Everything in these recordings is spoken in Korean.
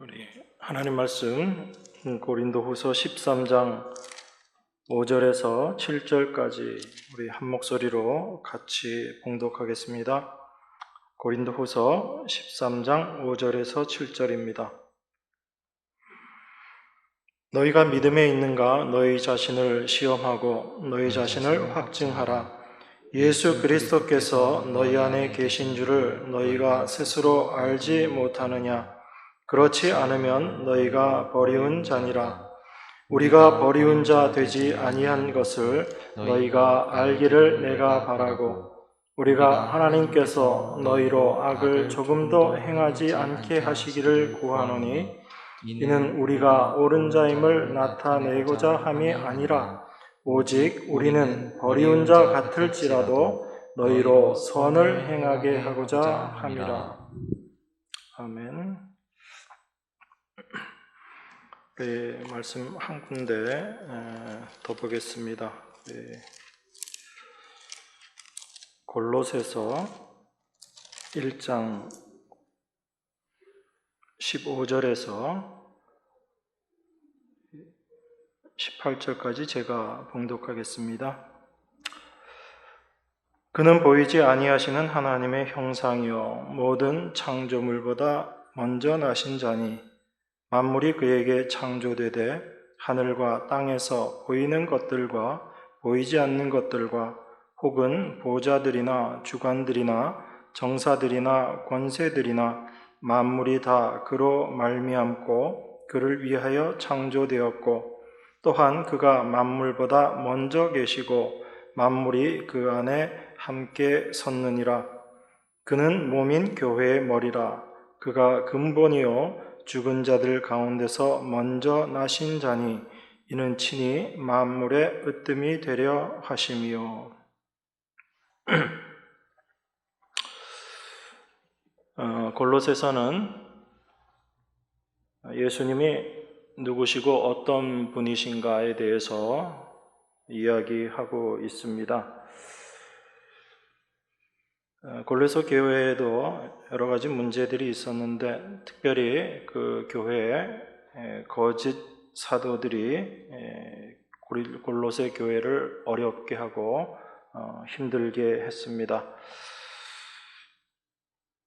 우리 하나님 말씀 고린도후서 13장 5절에서 7절까지 우리 한 목소리로 같이 봉독하겠습니다. 고린도후서 13장 5절에서 7절입니다. 너희가 믿음에 있는가 너희 자신을 시험하고 너희 자신을 확증하라. 예수 그리스도께서 너희 안에 계신 줄을 너희가 스스로 알지 못하느냐? 그렇지 않으면 너희가 버리운 자니라. 우리가 버리운 자 되지 아니한 것을 너희가 알기를 내가 바라고, 우리가 하나님께서 너희로 악을 조금도 행하지 않게 하시기를 구하노니, 이는 우리가 옳은 자임을 나타내고자 함이 아니라 오직 우리는 버리운 자 같을지라도 너희로 선을 행하게 하고자 함이라. 아멘. 네, 말씀 한 군데 더 보겠습니다. 네. 골로새서 1장 15절에서 18절까지 제가 봉독하겠습니다. 그는 보이지 아니하시는 하나님의 형상이요 모든 창조물보다 먼저 나신 자니 만물이 그에게 창조되되 하늘과 땅에서 보이는 것들과 보이지 않는 것들과 혹은 보좌들이나 주관들이나 정사들이나 권세들이나 만물이 다 그로 말미암고 그를 위하여 창조되었고, 또한 그가 만물보다 먼저 계시고 만물이 그 안에 함께 섰느니라. 그는 몸인 교회의 머리라. 그가 근본이요 죽은 자들 가운데서 먼저 나신 자니 이는 친히 만물의 으뜸이 되려 하심이요. 골로새서는 예수님이 누구시고 어떤 분이신가에 대해서 이야기하고 있습니다. 골로새 교회에도 여러 가지 문제들이 있었는데 특별히 그 교회에 거짓 사도들이 골로새 교회를 어렵게 하고 힘들게 했습니다.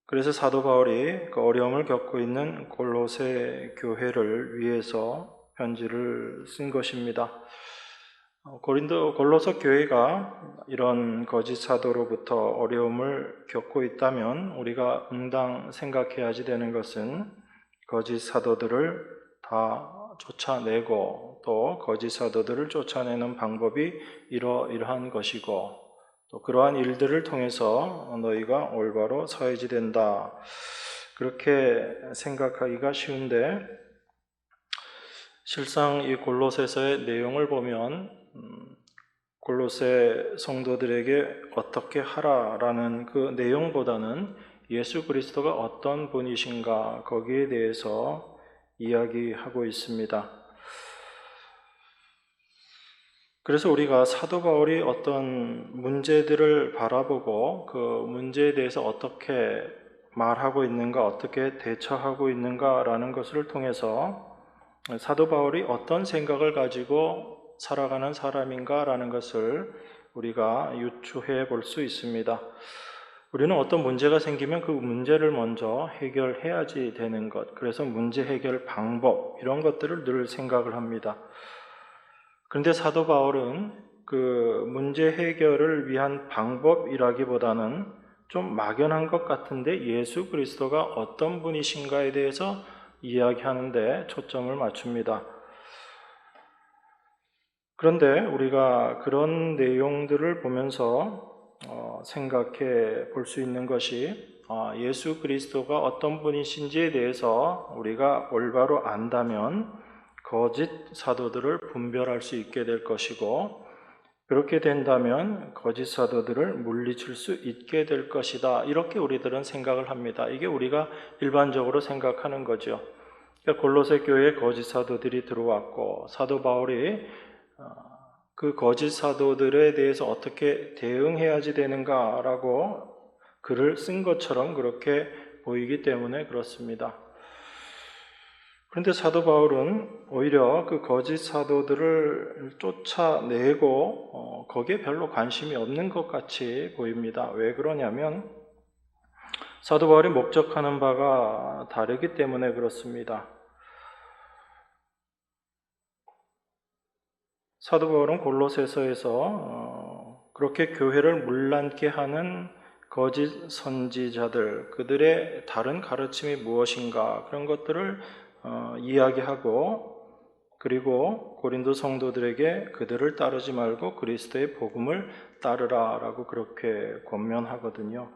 그래서 사도 바울이 그 어려움을 겪고 있는 골로새 교회를 위해서 편지를 쓴 것입니다. 골로새 교회가 이런 거짓 사도로부터 어려움을 겪고 있다면 우리가 응당 생각해야지 되는 것은 거짓 사도들을 다 쫓아내고 또 거짓 사도들을 쫓아내는 방법이 이러이러한 것이고 또 그러한 일들을 통해서 너희가 올바로 서야지 된다. 그렇게 생각하기가 쉬운데 실상 이 골로새서의 내용을 보면 골로새 성도들에게 어떻게 하라라는 그 내용보다는 예수 그리스도가 어떤 분이신가 거기에 대해서 이야기하고 있습니다. 그래서 우리가 사도 바울이 어떤 문제들을 바라보고 그 문제에 대해서 어떻게 말하고 있는가, 어떻게 대처하고 있는가라는 것을 통해서 사도 바울이 어떤 생각을 가지고 살아가는 사람인가라는 것을 우리가 유추해 볼 수 있습니다. 우리는 어떤 문제가 생기면 그 문제를 먼저 해결해야지 되는 것, 그래서 문제 해결 방법 이런 것들을 늘 생각을 합니다. 그런데 사도 바울은 그 문제 해결을 위한 방법이라기보다는 좀 막연한 것 같은데 예수 그리스도가 어떤 분이신가에 대해서 이야기하는데 초점을 맞춥니다. 그런데 우리가 그런 내용들을 보면서 생각해 볼 수 있는 것이 예수 그리스도가 어떤 분이신지에 대해서 우리가 올바로 안다면 거짓 사도들을 분별할 수 있게 될 것이고 그렇게 된다면 거짓 사도들을 물리칠 수 있게 될 것이다. 이렇게 우리들은 생각을 합니다. 이게 우리가 일반적으로 생각하는 거죠. 그러니까 골로새 교회에 거짓 사도들이 들어왔고 사도 바울이 그 거짓 사도들에 대해서 어떻게 대응해야지 되는가라고 글을 쓴 것처럼 그렇게 보이기 때문에 그렇습니다. 그런데 사도 바울은 오히려 그 거짓 사도들을 쫓아내고 거기에 별로 관심이 없는 것 같이 보입니다. 왜 그러냐면 사도 바울이 목적하는 바가 다르기 때문에 그렇습니다. 사도 바울은 골로새서에서 그렇게 교회를 문란케 하는 거짓 선지자들, 그들의 다른 가르침이 무엇인가 그런 것들을 이야기하고, 그리고 고린도 성도들에게 그들을 따르지 말고 그리스도의 복음을 따르라라고 그렇게 권면하거든요.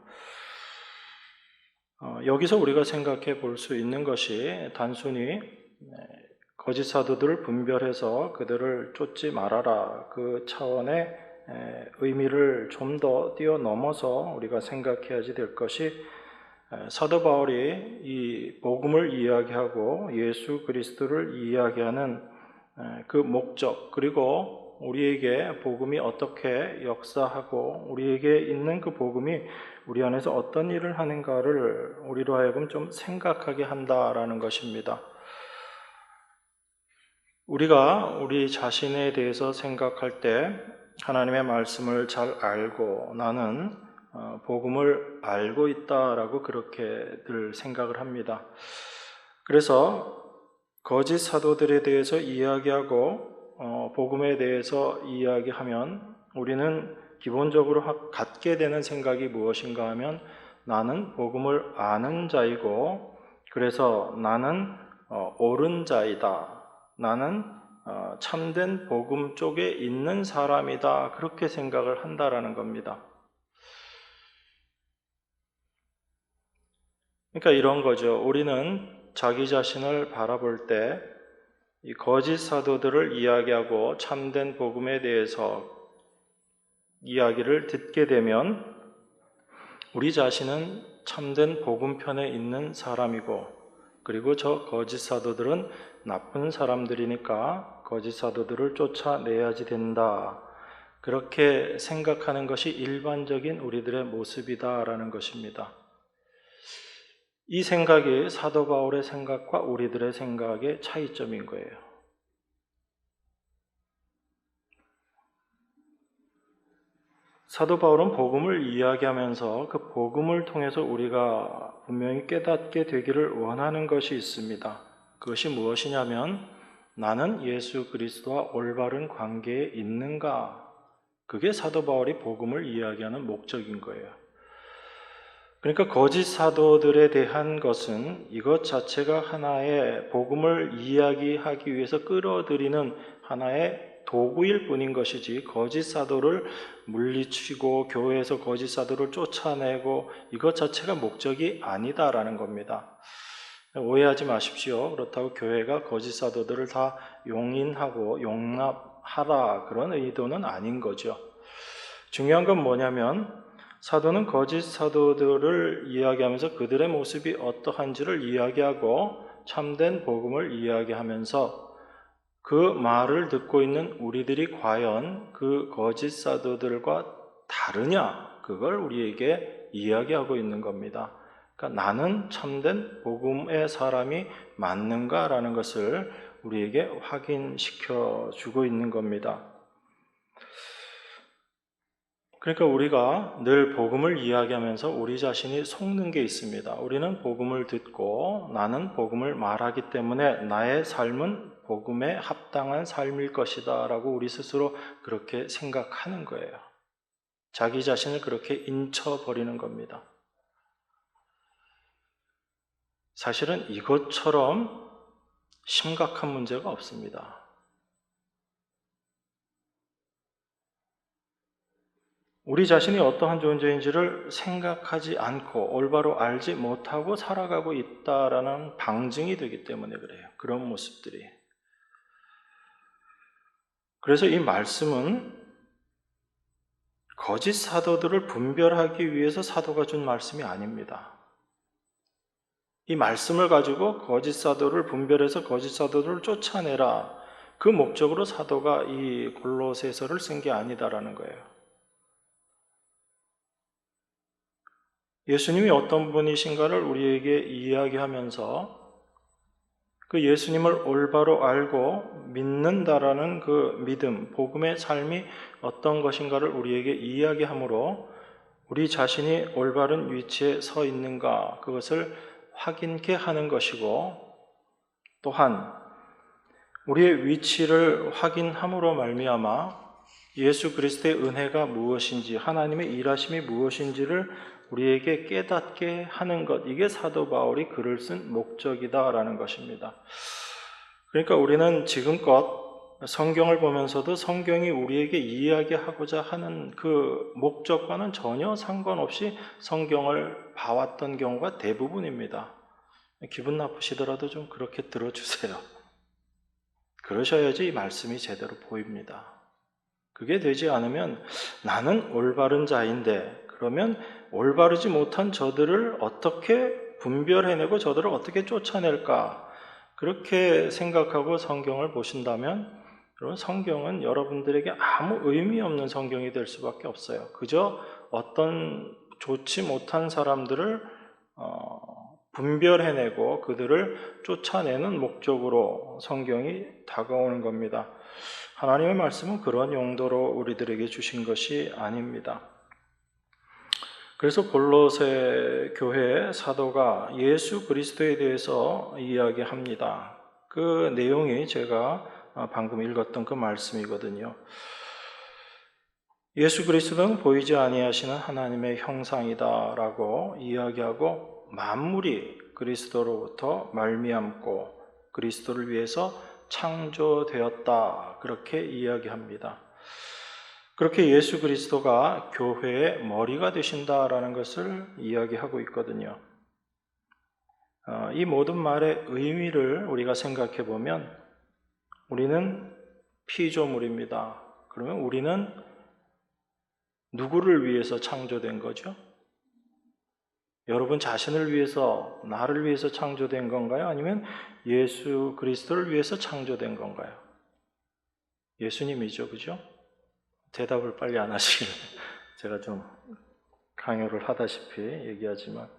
여기서 우리가 생각해 볼 수 있는 것이 단순히 거짓 사도들을 분별해서 그들을 쫓지 말아라, 그 차원의 의미를 좀 더 뛰어넘어서 우리가 생각해야지 될 것이, 사도 바울이 이 복음을 이야기하고 예수 그리스도를 이야기하는 그 목적, 그리고 우리에게 복음이 어떻게 역사하고 우리에게 있는 그 복음이 우리 안에서 어떤 일을 하는가를 우리로 하여금 좀 생각하게 한다라는 것입니다. 우리가 우리 자신에 대해서 생각할 때 하나님의 말씀을 잘 알고 나는 복음을 알고 있다라고 그렇게들 생각을 합니다. 그래서 거짓 사도들에 대해서 이야기하고 복음에 대해서 이야기하면 우리는 기본적으로 갖게 되는 생각이 무엇인가 하면 나는 복음을 아는 자이고 그래서 나는 옳은 자이다. 나는 참된 복음 쪽에 있는 사람이다. 그렇게 생각을 한다라는 겁니다. 그러니까 이런 거죠. 우리는 자기 자신을 바라볼 때 이 거짓 사도들을 이야기하고 참된 복음에 대해서 이야기를 듣게 되면 우리 자신은 참된 복음 편에 있는 사람이고, 그리고 저 거짓 사도들은 나쁜 사람들이니까 거짓 사도들을 쫓아내야지 된다. 그렇게 생각하는 것이 일반적인 우리들의 모습이다라는 것입니다. 이 생각이 사도 바울의 생각과 우리들의 생각의 차이점인 거예요. 사도 바울은 복음을 이야기하면서 그 복음을 통해서 우리가 분명히 깨닫게 되기를 원하는 것이 있습니다. 그것이 무엇이냐면 나는 예수 그리스도와 올바른 관계에 있는가? 그게 사도 바울이 복음을 이야기하는 목적인 거예요. 그러니까 거짓 사도들에 대한 것은 이것 자체가 하나의 복음을 이야기하기 위해서 끌어들이는 하나의 도구일 뿐인 것이지, 거짓 사도를 물리치고 교회에서 거짓 사도를 쫓아내고 이것 자체가 목적이 아니다라는 겁니다. 오해하지 마십시오. 그렇다고 교회가 거짓 사도들을 다 용인하고 용납하라 그런 의도는 아닌 거죠. 중요한 건 뭐냐면 사도는 거짓 사도들을 이야기하면서 그들의 모습이 어떠한지를 이야기하고 참된 복음을 이야기하면서 그 말을 듣고 있는 우리들이 과연 그 거짓 사도들과 다르냐, 그걸 우리에게 이야기하고 있는 겁니다. 그러니까 나는 참된 복음의 사람이 맞는가라는 것을 우리에게 확인시켜 주고 있는 겁니다. 그러니까 우리가 늘 복음을 이야기하면서 우리 자신이 속는 게 있습니다. 우리는 복음을 듣고 나는 복음을 말하기 때문에 나의 삶은 복음에 합당한 삶일 것이다 라고 우리 스스로 그렇게 생각하는 거예요. 자기 자신을 그렇게 인쳐버리는 겁니다. 사실은 이것처럼 심각한 문제가 없습니다. 우리 자신이 어떠한 존재인지를 생각하지 않고 올바로 알지 못하고 살아가고 있다라는 방증이 되기 때문에 그래요. 그런 모습들이. 그래서 이 말씀은 거짓 사도들을 분별하기 위해서 사도가 준 말씀이 아닙니다. 이 말씀을 가지고 거짓 사도를 분별해서 거짓 사도들을 쫓아내라. 그 목적으로 사도가 이 골로새서를 쓴 게 아니다라는 거예요. 예수님이 어떤 분이신가를 우리에게 이야기하면서 그 예수님을 올바로 알고 믿는다라는 그 믿음, 복음의 삶이 어떤 것인가를 우리에게 이야기하므로 우리 자신이 올바른 위치에 서 있는가 그것을 확인케 하는 것이고, 또한 우리의 위치를 확인함으로 말미암아 예수 그리스도의 은혜가 무엇인지, 하나님의 일하심이 무엇인지를 우리에게 깨닫게 하는 것, 이게 사도 바울이 글을 쓴 목적이다라는 것입니다. 그러니까 우리는 지금껏 성경을 보면서도 성경이 우리에게 이야기하고자 하는 그 목적과는 전혀 상관없이 성경을 봐왔던 경우가 대부분입니다. 기분 나쁘시더라도 좀 그렇게 들어주세요. 그러셔야지 이 말씀이 제대로 보입니다. 그게 되지 않으면 나는 올바른 자인데, 그러면 올바르지 못한 저들을 어떻게 분별해내고 저들을 어떻게 쫓아낼까, 그렇게 생각하고 성경을 보신다면 여러분, 성경은 여러분들에게 아무 의미 없는 성경이 될 수밖에 없어요. 그저 어떤 좋지 못한 사람들을 분별해내고 그들을 쫓아내는 목적으로 성경이 다가오는 겁니다. 하나님의 말씀은 그런 용도로 우리들에게 주신 것이 아닙니다. 그래서 골로새 교회 사도가 예수 그리스도에 대해서 이야기합니다. 그 내용이 제가 방금 읽었던 그 말씀이거든요. 예수 그리스도는 보이지 아니하시는 하나님의 형상이다라고 이야기하고, 만물이 그리스도로부터 말미암고 그리스도를 위해서 창조되었다, 그렇게 이야기합니다. 그렇게 예수 그리스도가 교회의 머리가 되신다라는 것을 이야기하고 있거든요. 이 모든 말의 의미를 우리가 생각해 보면 우리는 피조물입니다. 그러면 우리는 누구를 위해서 창조된 거죠? 여러분 자신을 위해서, 나를 위해서 창조된 건가요? 아니면 예수 그리스도를 위해서 창조된 건가요? 예수님이죠, 그죠? 대답을 빨리 안 하시길래 제가 좀 강요를 하다시피 얘기하지만,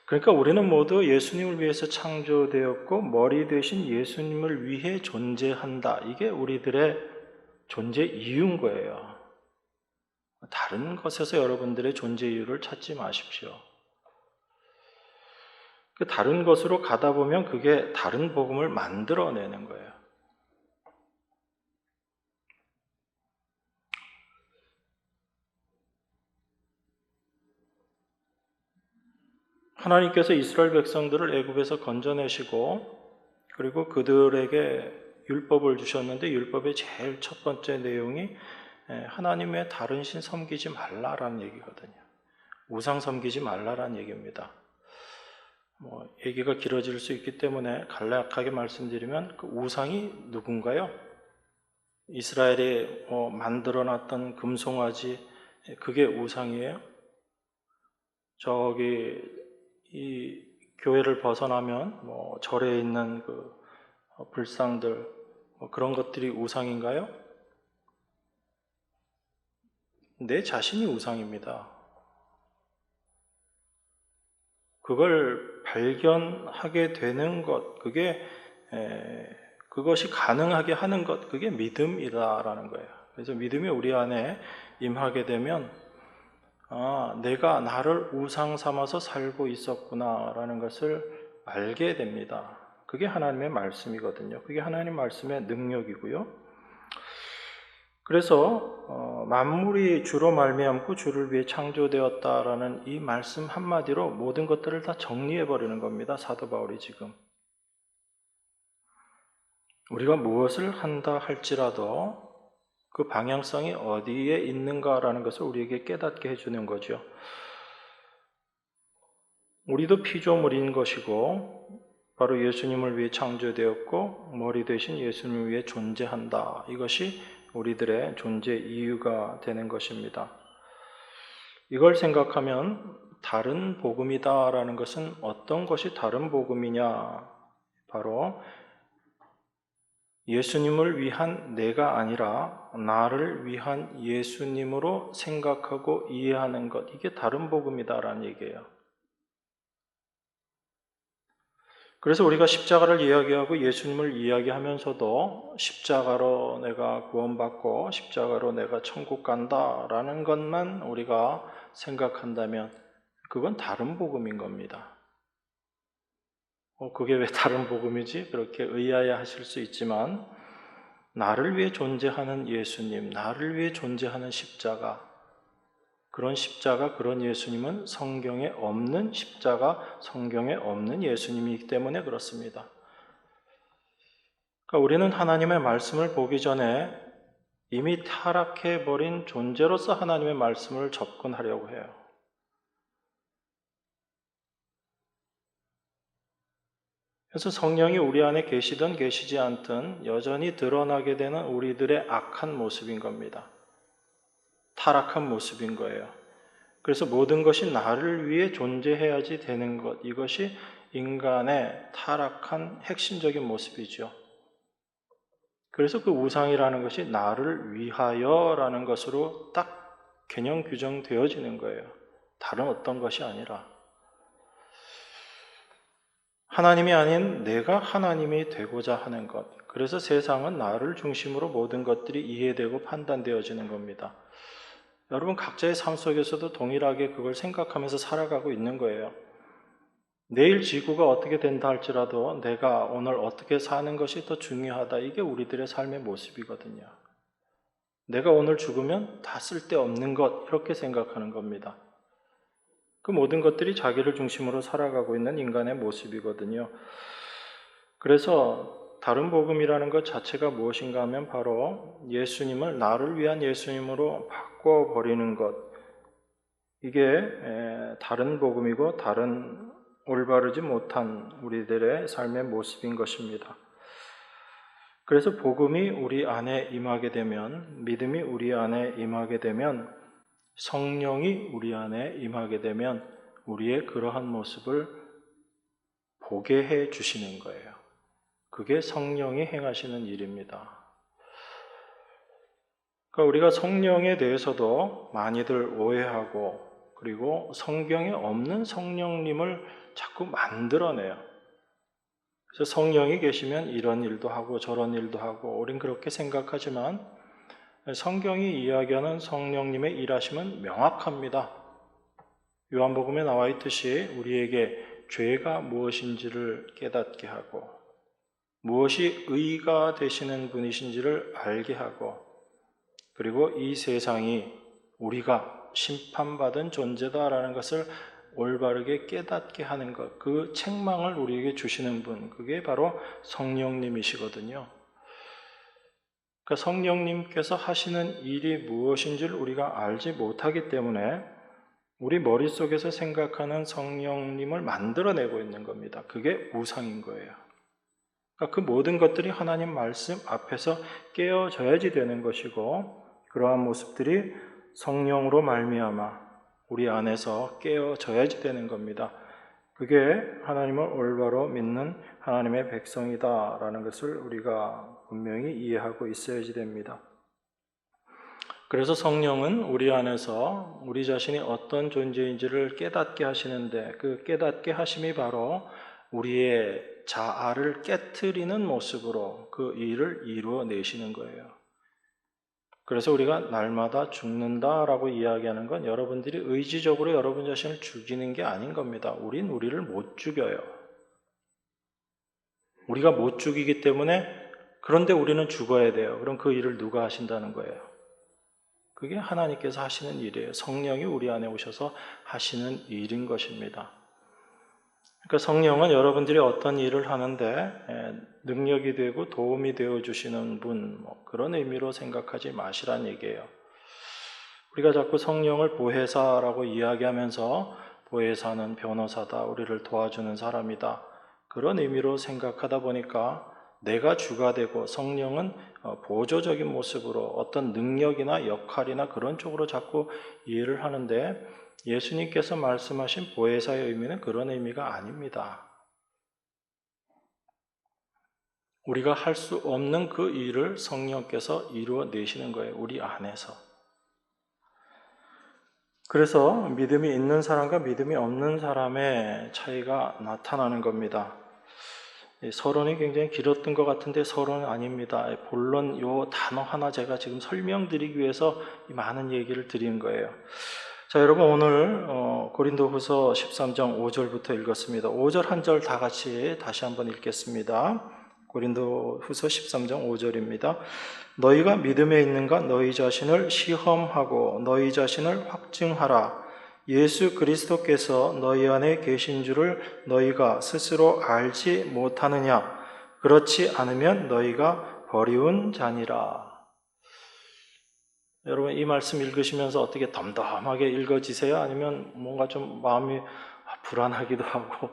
그러니까 우리는 모두 예수님을 위해서 창조되었고 머리 되신 예수님을 위해 존재한다. 이게 우리들의 존재 이유인 거예요. 다른 것에서 여러분들의 존재 이유를 찾지 마십시오. 그 다른 것으로 가다 보면 그게 다른 복음을 만들어내는 거예요. 하나님께서 이스라엘 백성들을 애굽에서 건져내시고 그리고 그들에게 율법을 주셨는데, 율법의 제일 첫 번째 내용이 하나님의 다른 신 섬기지 말라라는 얘기거든요. 우상 섬기지 말라라는 얘기입니다. 얘기가 길어질 수 있기 때문에 간략하게 말씀드리면, 그 우상이 누군가요? 이스라엘이 만들어놨던 금송아지, 그게 우상이에요? 저기 이 교회를 벗어나면 절에 있는 그 불상들, 그런 것들이 우상인가요? 내 자신이 우상입니다. 그걸 발견하게 되는 것, 그것이 가능하게 하는 것, 그게 믿음이다라는 거예요. 그래서 믿음이 우리 안에 임하게 되면, 내가 나를 우상 삼아서 살고 있었구나라는 것을 알게 됩니다. 그게 하나님의 말씀이거든요. 그게 하나님 말씀의 능력이고요. 그래서 만물이 주로 말미암고 주를 위해 창조되었다라는 이 말씀 한마디로 모든 것들을 다 정리해버리는 겁니다. 사도 바울이 지금. 우리가 무엇을 한다 할지라도 그 방향성이 어디에 있는가라는 것을 우리에게 깨닫게 해주는 거죠. 우리도 피조물인 것이고 바로 예수님을 위해 창조되었고 머리 대신 예수님을 위해 존재한다. 이것이 우리들의 존재 이유가 되는 것입니다. 이걸 생각하면 다른 복음이다라는 것은 어떤 것이 다른 복음이냐? 바로 예수님을 위한 내가 아니라 나를 위한 예수님으로 생각하고 이해하는 것, 이게 다른 복음이다라는 얘기예요. 그래서 우리가 십자가를 이야기하고 예수님을 이야기하면서도 십자가로 내가 구원받고 십자가로 내가 천국 간다라는 것만 우리가 생각한다면 그건 다른 복음인 겁니다. 그게 왜 다른 복음이지? 그렇게 의아해 하실 수 있지만 나를 위해 존재하는 예수님, 나를 위해 존재하는 십자가, 그런 십자가, 그런 예수님은 성경에 없는 십자가, 성경에 없는 예수님이기 때문에 그렇습니다. 그러니까 우리는 하나님의 말씀을 보기 전에 이미 타락해버린 존재로서 하나님의 말씀을 접근하려고 해요. 그래서 성령이 우리 안에 계시든 계시지 않든 여전히 드러나게 되는 우리들의 악한 모습인 겁니다. 타락한 모습인 거예요. 그래서 모든 것이 나를 위해 존재해야지 되는 것, 이것이 인간의 타락한 핵심적인 모습이죠. 그래서 그 우상이라는 것이 나를 위하여라는 것으로 딱 개념 규정되어지는 거예요. 다른 어떤 것이 아니라. 하나님이 아닌 내가 하나님이 되고자 하는 것. 그래서 세상은 나를 중심으로 모든 것들이 이해되고 판단되어지는 겁니다. 여러분 각자의 삶 속에서도 동일하게 그걸 생각하면서 살아가고 있는 거예요. 내일 지구가 어떻게 된다 할지라도 내가 오늘 어떻게 사는 것이 더 중요하다. 이게 우리들의 삶의 모습이거든요. 내가 오늘 죽으면 다 쓸데없는 것 이렇게 생각하는 겁니다. 그 모든 것들이 자기를 중심으로 살아가고 있는 인간의 모습이거든요. 그래서 다른 복음이라는 것 자체가 무엇인가 하면 바로 예수님을 나를 위한 예수님으로 바꿔버리는 것. 이게 다른 복음이고 다른 올바르지 못한 우리들의 삶의 모습인 것입니다. 그래서 복음이 우리 안에 임하게 되면, 믿음이 우리 안에 임하게 되면, 성령이 우리 안에 임하게 되면 우리의 그러한 모습을 보게 해 주시는 거예요. 그게 성령이 행하시는 일입니다. 그러니까 우리가 성령에 대해서도 많이들 오해하고 그리고 성경에 없는 성령님을 자꾸 만들어내요. 그래서 성령이 계시면 이런 일도 하고 저런 일도 하고 우린 그렇게 생각하지만 성경이 이야기하는 성령님의 일하심은 명확합니다. 요한복음에 나와 있듯이 우리에게 죄가 무엇인지를 깨닫게 하고 무엇이 의가 되시는 분이신지를 알게 하고 그리고 이 세상이 우리가 심판받은 존재다라는 것을 올바르게 깨닫게 하는 것, 그 책망을 우리에게 주시는 분, 그게 바로 성령님이시거든요. 그러니까 성령님께서 하시는 일이 무엇인지를 우리가 알지 못하기 때문에 우리 머릿속에서 생각하는 성령님을 만들어내고 있는 겁니다. 그게 우상인 거예요. 그러니까 그 모든 것들이 하나님 말씀 앞에서 깨어져야지 되는 것이고 그러한 모습들이 성령으로 말미암아 우리 안에서 깨어져야지 되는 겁니다. 그게 하나님을 올바로 믿는 하나님의 백성이다라는 것을 우리가 분명히 이해하고 있어야지 됩니다. 그래서 성령은 우리 안에서 우리 자신이 어떤 존재인지를 깨닫게 하시는데 그 깨닫게 하심이 바로 우리의 자아를 깨트리는 모습으로 그 일을 이루어내시는 거예요. 그래서 우리가 날마다 죽는다라고 이야기하는 건 여러분들이 의지적으로 여러분 자신을 죽이는 게 아닌 겁니다. 우린 우리를 못 죽여요. 우리가 못 죽이기 때문에 그런데 우리는 죽어야 돼요. 그럼 그 일을 누가 하신다는 거예요? 그게 하나님께서 하시는 일이에요. 성령이 우리 안에 오셔서 하시는 일인 것입니다. 그러니까 성령은 여러분들이 어떤 일을 하는데 능력이 되고 도움이 되어주시는 분, 그런 의미로 생각하지 마시란 얘기예요. 우리가 자꾸 성령을 보혜사라고 이야기하면서 보혜사는 변호사다, 우리를 도와주는 사람이다, 그런 의미로 생각하다 보니까 내가 주가 되고 성령은 보조적인 모습으로 어떤 능력이나 역할이나 그런 쪽으로 자꾸 이해를 하는데 예수님께서 말씀하신 보혜사의 의미는 그런 의미가 아닙니다. 우리가 할 수 없는 그 일을 성령께서 이루어내시는 거예요. 우리 안에서. 그래서 믿음이 있는 사람과 믿음이 없는 사람의 차이가 나타나는 겁니다. 서론이 굉장히 길었던 것 같은데 서론은 아닙니다. 본론 요 단어 하나 제가 지금 설명드리기 위해서 많은 얘기를 드린 거예요. 자, 여러분 오늘 고린도후서 13장 5절부터 읽었습니다. 5절 한 절 다 같이 다시 한번 읽겠습니다. 고린도후서 13장 5절입니다. 너희가 믿음에 있는가 너희 자신을 시험하고 너희 자신을 확증하라. 예수 그리스도께서 너희 안에 계신 줄을 너희가 스스로 알지 못하느냐? 그렇지 않으면 너희가 버리운 자니라. 여러분 이 말씀 읽으시면서 어떻게 덤덤하게 읽어지세요? 아니면 뭔가 좀 마음이 불안하기도 하고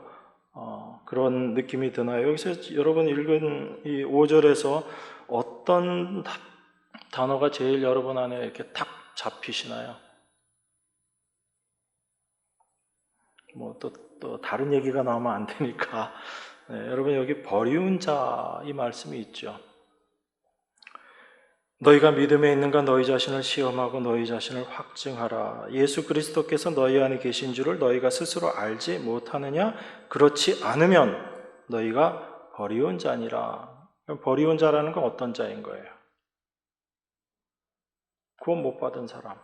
그런 느낌이 드나요? 여기서 여러분 읽은 이 5절에서 어떤 단어가 제일 여러분 안에 이렇게 탁 잡히시나요? 또 다른 얘기가 나오면 안 되니까 여러분 여기 버리운 자 이 말씀이 있죠. 너희가 믿음에 있는가 너희 자신을 시험하고 너희 자신을 확증하라. 예수 그리스도께서 너희 안에 계신 줄을 너희가 스스로 알지 못하느냐? 그렇지 않으면 너희가 버리운 자니라. 버리운 자라는 건 어떤 자인 거예요? 구원 못 받은 사람.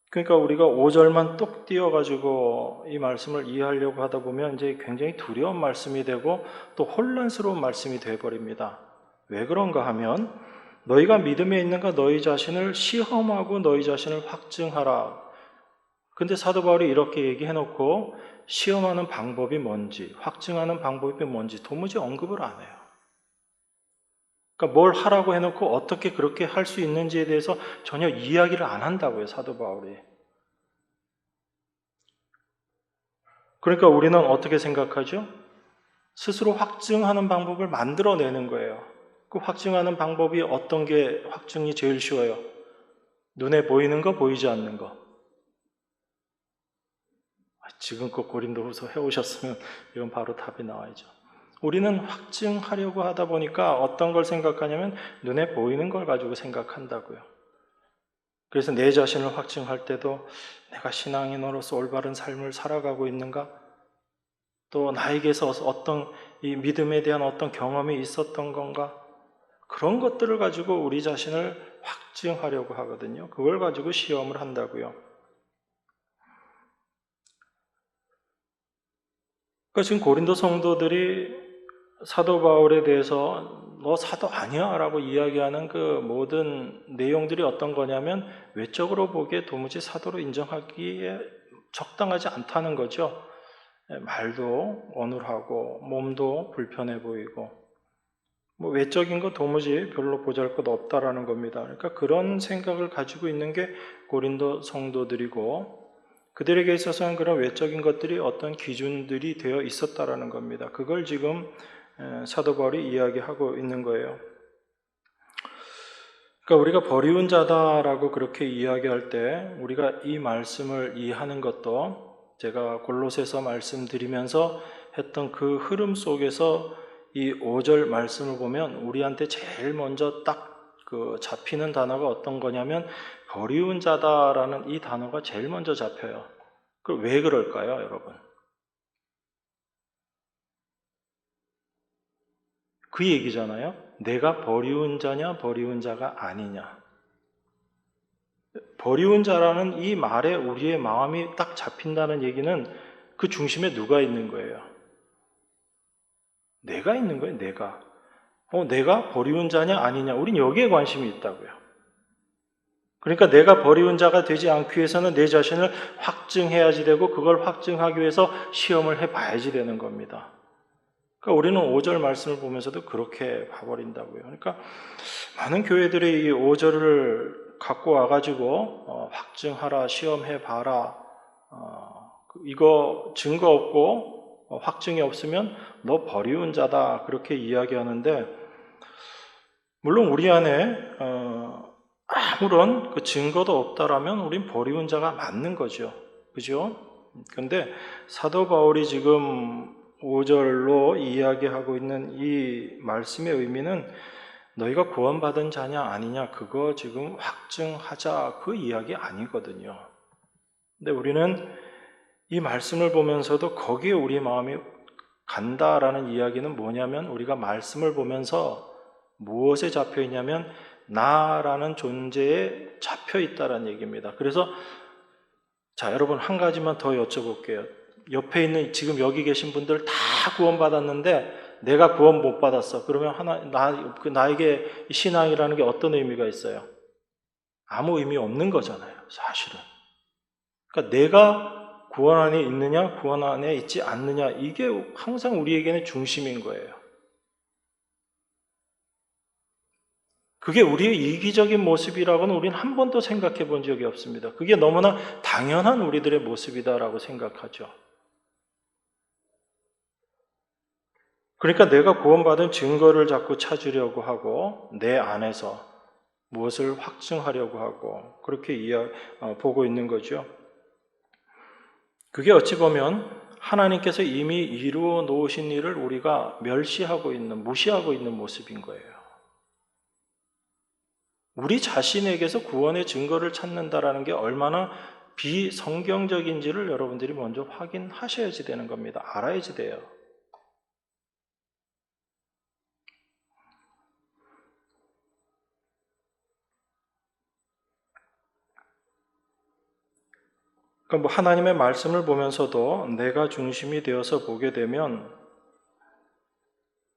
그러니까 우리가 5절만 똑 띄어가지고 이 말씀을 이해하려고 하다 보면 이제 굉장히 두려운 말씀이 되고 또 혼란스러운 말씀이 되어버립니다. 왜 그런가 하면 너희가 믿음에 있는가 너희 자신을 시험하고 너희 자신을 확증하라. 근데 사도 바울이 이렇게 얘기해놓고 시험하는 방법이 뭔지 확증하는 방법이 뭔지 도무지 언급을 안 해요. 그러니까 뭘 하라고 해놓고 어떻게 그렇게 할 수 있는지에 대해서 전혀 이야기를 안 한다고요, 사도 바울이. 그러니까 우리는 어떻게 생각하죠? 스스로 확증하는 방법을 만들어내는 거예요. 그 확증하는 방법이 어떤 게 확증이 제일 쉬워요? 눈에 보이는 거, 보이지 않는 거. 지금껏 고린도후서 해오셨으면 이건 바로 답이 나와야죠. 우리는 확증하려고 하다 보니까 어떤 걸 생각하냐면 눈에 보이는 걸 가지고 생각한다고요. 그래서 내 자신을 확증할 때도 내가 신앙인으로서 올바른 삶을 살아가고 있는가? 또 나에게서 어떤 이 믿음에 대한 어떤 경험이 있었던 건가? 그런 것들을 가지고 우리 자신을 확증하려고 하거든요. 그걸 가지고 시험을 한다고요. 그러니까 지금 고린도 성도들이 사도 바울에 대해서 너 사도 아니야 라고 이야기하는 그 모든 내용들이 어떤 거냐면 외적으로 보기에 도무지 사도로 인정하기에 적당하지 않다는 거죠. 말도 어눌하고 몸도 불편해 보이고 외적인 거 도무지 별로 보잘것 없다라는 겁니다. 그러니까 그런 생각을 가지고 있는 게 고린도 성도들이고 그들에게 있어서는 그런 외적인 것들이 어떤 기준들이 되어 있었다라는 겁니다. 그걸 지금 사도 바울이 이야기하고 있는 거예요. 그러니까 우리가 버리운 자다라고 그렇게 이야기할 때 우리가 이 말씀을 이해하는 것도 제가 골로새서 말씀드리면서 했던 그 흐름 속에서 이 5절 말씀을 보면 우리한테 제일 먼저 딱 그 잡히는 단어가 어떤 거냐면 버리운 자다라는 이 단어가 제일 먼저 잡혀요. 그럼 왜 그럴까요, 여러분? 그 얘기잖아요. 내가 버리운 자냐, 버리운 자가 아니냐. 버리운 자라는 이 말에 우리의 마음이 딱 잡힌다는 얘기는 그 중심에 누가 있는 거예요? 내가 있는 거예요, 내가. 내가 버리운 자냐, 아니냐. 우린 여기에 관심이 있다고요. 그러니까 내가 버리운 자가 되지 않기 위해서는 내 자신을 확증해야지 되고 그걸 확증하기 위해서 시험을 해봐야지 되는 겁니다. 그러니까 우리는 5절 말씀을 보면서도 그렇게 봐버린다고요. 그러니까 많은 교회들이 이 5절을 갖고 와가지고 확증하라, 시험해봐라, 이거 증거 없고 확증이 없으면 너 버리운 자다 그렇게 이야기하는데 물론 우리 안에 아무런 그 증거도 없다라면 우린 버리운 자가 맞는 거죠. 그죠? 근데 사도 바울이 지금 5절로 이야기하고 있는 이 말씀의 의미는 너희가 구원받은 자냐 아니냐 그거 지금 확증하자 그 이야기 아니거든요. 근데 우리는 이 말씀을 보면서도 거기에 우리 마음이 간다라는 이야기는 뭐냐면 우리가 말씀을 보면서 무엇에 잡혀 있냐면 나라는 존재에 잡혀 있다라는 얘기입니다. 그래서 자, 여러분 한 가지만 더 여쭤볼게요. 옆에 있는 지금 여기 계신 분들 다 구원받았는데 내가 구원 못 받았어. 그러면 나에게 신앙이라는 게 어떤 의미가 있어요? 아무 의미 없는 거잖아요, 사실은. 그러니까 내가 구원 안에 있느냐, 구원 안에 있지 않느냐, 이게 항상 우리에게는 중심인 거예요. 그게 우리의 이기적인 모습이라고는 우리는 한 번도 생각해 본 적이 없습니다. 그게 너무나 당연한 우리들의 모습이다라고 생각하죠. 그러니까 내가 구원받은 증거를 자꾸 찾으려고 하고 내 안에서 무엇을 확증하려고 하고 그렇게 보고 있는 거죠. 그게 어찌 보면 하나님께서 이미 이루어 놓으신 일을 우리가 멸시하고 있는, 무시하고 있는 모습인 거예요. 우리 자신에게서 구원의 증거를 찾는다라는 게 얼마나 비성경적인지를 여러분들이 먼저 확인하셔야지 되는 겁니다. 알아야지 돼요. 그러니까 하나님의 말씀을 보면서도 내가 중심이 되어서 보게 되면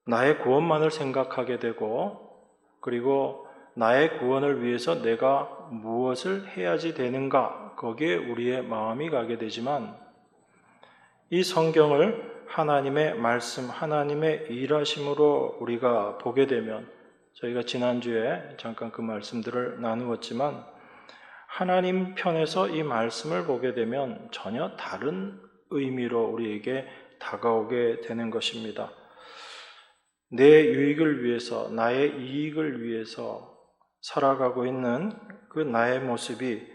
나의 구원만을 생각하게 되고 그리고 나의 구원을 위해서 내가 무엇을 해야지 되는가 거기에 우리의 마음이 가게 되지만 이 성경을 하나님의 말씀, 하나님의 일하심으로 우리가 보게 되면 저희가 지난주에 잠깐 그 말씀들을 나누었지만 하나님 편에서 이 말씀을 보게 되면 전혀 다른 의미로 우리에게 다가오게 되는 것입니다. 내 유익을 위해서, 나의 이익을 위해서 살아가고 있는 그 나의 모습이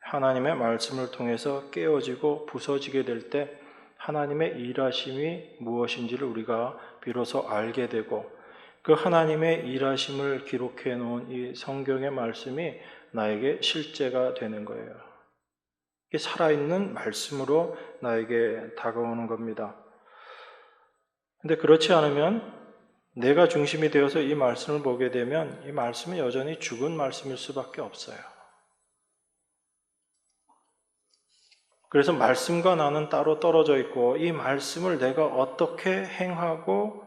하나님의 말씀을 통해서 깨어지고 부서지게 될 때 하나님의 일하심이 무엇인지를 우리가 비로소 알게 되고 그 하나님의 일하심을 기록해 놓은 이 성경의 말씀이 나에게 실제가 되는 거예요. 이게 살아있는 말씀으로 나에게 다가오는 겁니다. 근데 그렇지 않으면 내가 중심이 되어서 이 말씀을 보게 되면 이 말씀은 여전히 죽은 말씀일 수밖에 없어요. 그래서 말씀과 나는 따로 떨어져 있고 이 말씀을 내가 어떻게 행하고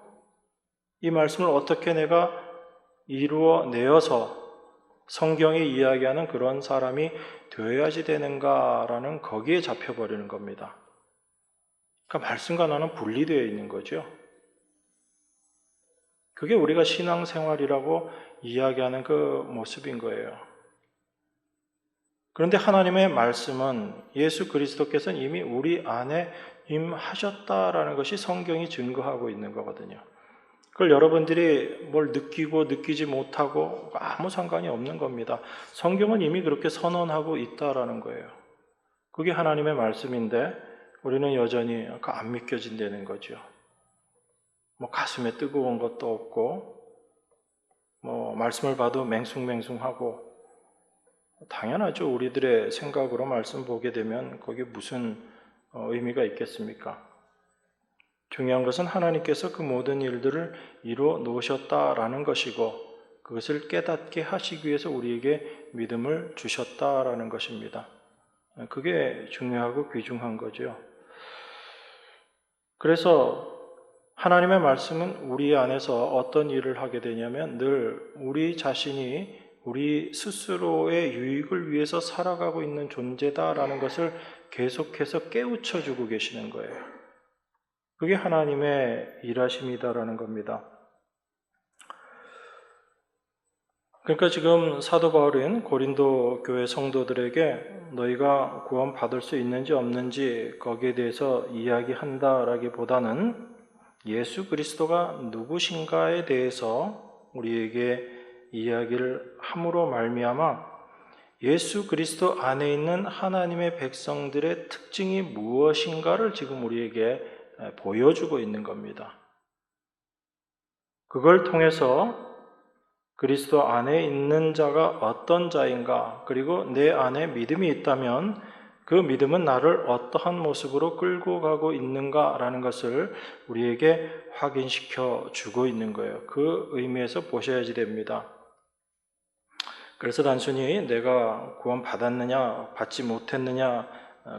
이 말씀을 어떻게 내가 이루어내어서 성경이 이야기하는 그런 사람이 되어야지 되는가라는 거기에 잡혀버리는 겁니다. 그러니까 말씀과 나는 분리되어 있는 거죠. 그게 우리가 신앙생활이라고 이야기하는 그 모습인 거예요. 그런데 하나님의 말씀은 예수 그리스도께서는 이미 우리 안에 임하셨다라는 것이 성경이 증거하고 있는 거거든요. 그걸 여러분들이 뭘 느끼고 느끼지 못하고 아무 상관이 없는 겁니다. 성경은 이미 그렇게 선언하고 있다라는 거예요. 그게 하나님의 말씀인데 우리는 여전히 안 믿겨진다는 거죠. 가슴에 뜨거운 것도 없고 말씀을 봐도 맹숭맹숭하고 당연하죠. 우리들의 생각으로 말씀 보게 되면 거기에 무슨 의미가 있겠습니까? 중요한 것은 하나님께서 그 모든 일들을 이루어 놓으셨다라는 것이고 그것을 깨닫게 하시기 위해서 우리에게 믿음을 주셨다라는 것입니다. 그게 중요하고 귀중한 거죠. 그래서 하나님의 말씀은 우리 안에서 어떤 일을 하게 되냐면 늘 우리 자신이 우리 스스로의 유익을 위해서 살아가고 있는 존재다라는 것을 계속해서 깨우쳐주고 계시는 거예요. 그게 하나님의 일하심이다라는 겁니다. 그러니까 지금 사도 바울은 고린도 교회 성도들에게 너희가 구원받을 수 있는지 없는지 거기에 대해서 이야기한다라기보다는 예수 그리스도가 누구신가에 대해서 우리에게 이야기를 함으로 말미암아 예수 그리스도 안에 있는 하나님의 백성들의 특징이 무엇인가를 지금 우리에게 보여주고 있는 겁니다. 그걸 통해서 그리스도 안에 있는 자가 어떤 자인가, 그리고 내 안에 믿음이 있다면 그 믿음은 나를 어떠한 모습으로 끌고 가고 있는가라는 것을 우리에게 확인시켜 주고 있는 거예요. 그 의미에서 보셔야지 됩니다. 그래서 단순히 내가 구원 받았느냐, 받지 못했느냐,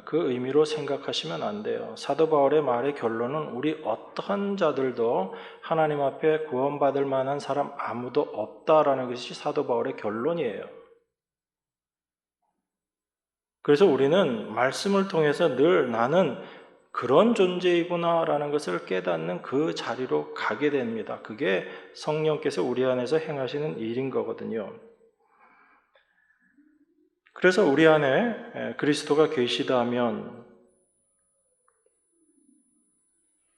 그 의미로 생각하시면 안 돼요. 사도 바울의 말의 결론은 우리 어떠한 자들도 하나님 앞에 구원받을 만한 사람 아무도 없다라는 것이 사도 바울의 결론이에요. 그래서 우리는 말씀을 통해서 늘 나는 그런 존재이구나라는 것을 깨닫는 그 자리로 가게 됩니다. 그게 성령께서 우리 안에서 행하시는 일인 거거든요. 그래서 우리 안에 그리스도가 계시다면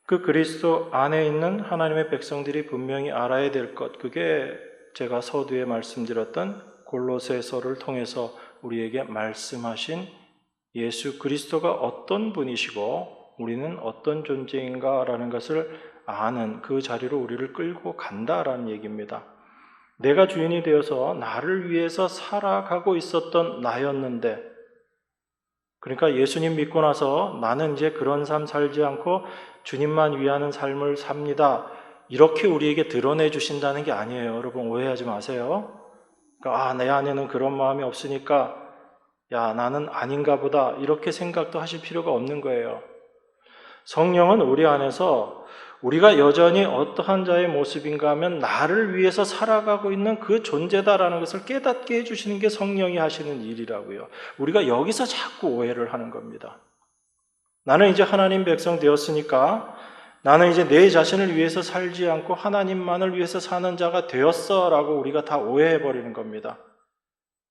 그 그리스도 안에 있는 하나님의 백성들이 분명히 알아야 될 것, 그게 제가 서두에 말씀드렸던 골로새서를 통해서 우리에게 말씀하신 예수 그리스도가 어떤 분이시고 우리는 어떤 존재인가라는 것을 아는 그 자리로 우리를 끌고 간다라는 얘기입니다. 내가 주인이 되어서 나를 위해서 살아가고 있었던 나였는데, 그러니까 예수님 믿고 나서 나는 이제 그런 삶 살지 않고 주님만 위하는 삶을 삽니다, 이렇게 우리에게 드러내 주신다는 게 아니에요. 여러분 오해하지 마세요. 그러니까 내 안에는 그런 마음이 없으니까 나는 아닌가 보다 이렇게 생각도 하실 필요가 없는 거예요. 성령은 우리 안에서 우리가 여전히 어떠한 자의 모습인가 하면 나를 위해서 살아가고 있는 그 존재다라는 것을 깨닫게 해주시는 게 성령이 하시는 일이라고요. 우리가 여기서 자꾸 오해를 하는 겁니다. 나는 이제 하나님 백성 되었으니까 나는 이제 내 자신을 위해서 살지 않고 하나님만을 위해서 사는 자가 되었어 라고 우리가 다 오해해버리는 겁니다.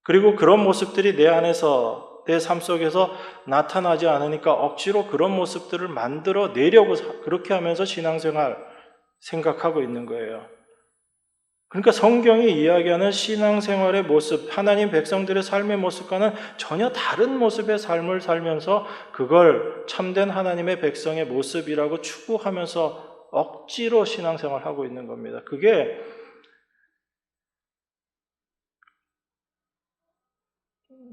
그리고 그런 모습들이 내 안에서 내 삶 속에서 나타나지 않으니까 억지로 그런 모습들을 만들어 내려고 그렇게 하면서 신앙생활 생각하고 있는 거예요. 그러니까 성경이 이야기하는 신앙생활의 모습, 하나님 백성들의 삶의 모습과는 전혀 다른 모습의 삶을 살면서 그걸 참된 하나님의 백성의 모습이라고 추구하면서 억지로 신앙생활하고 있는 겁니다. 그게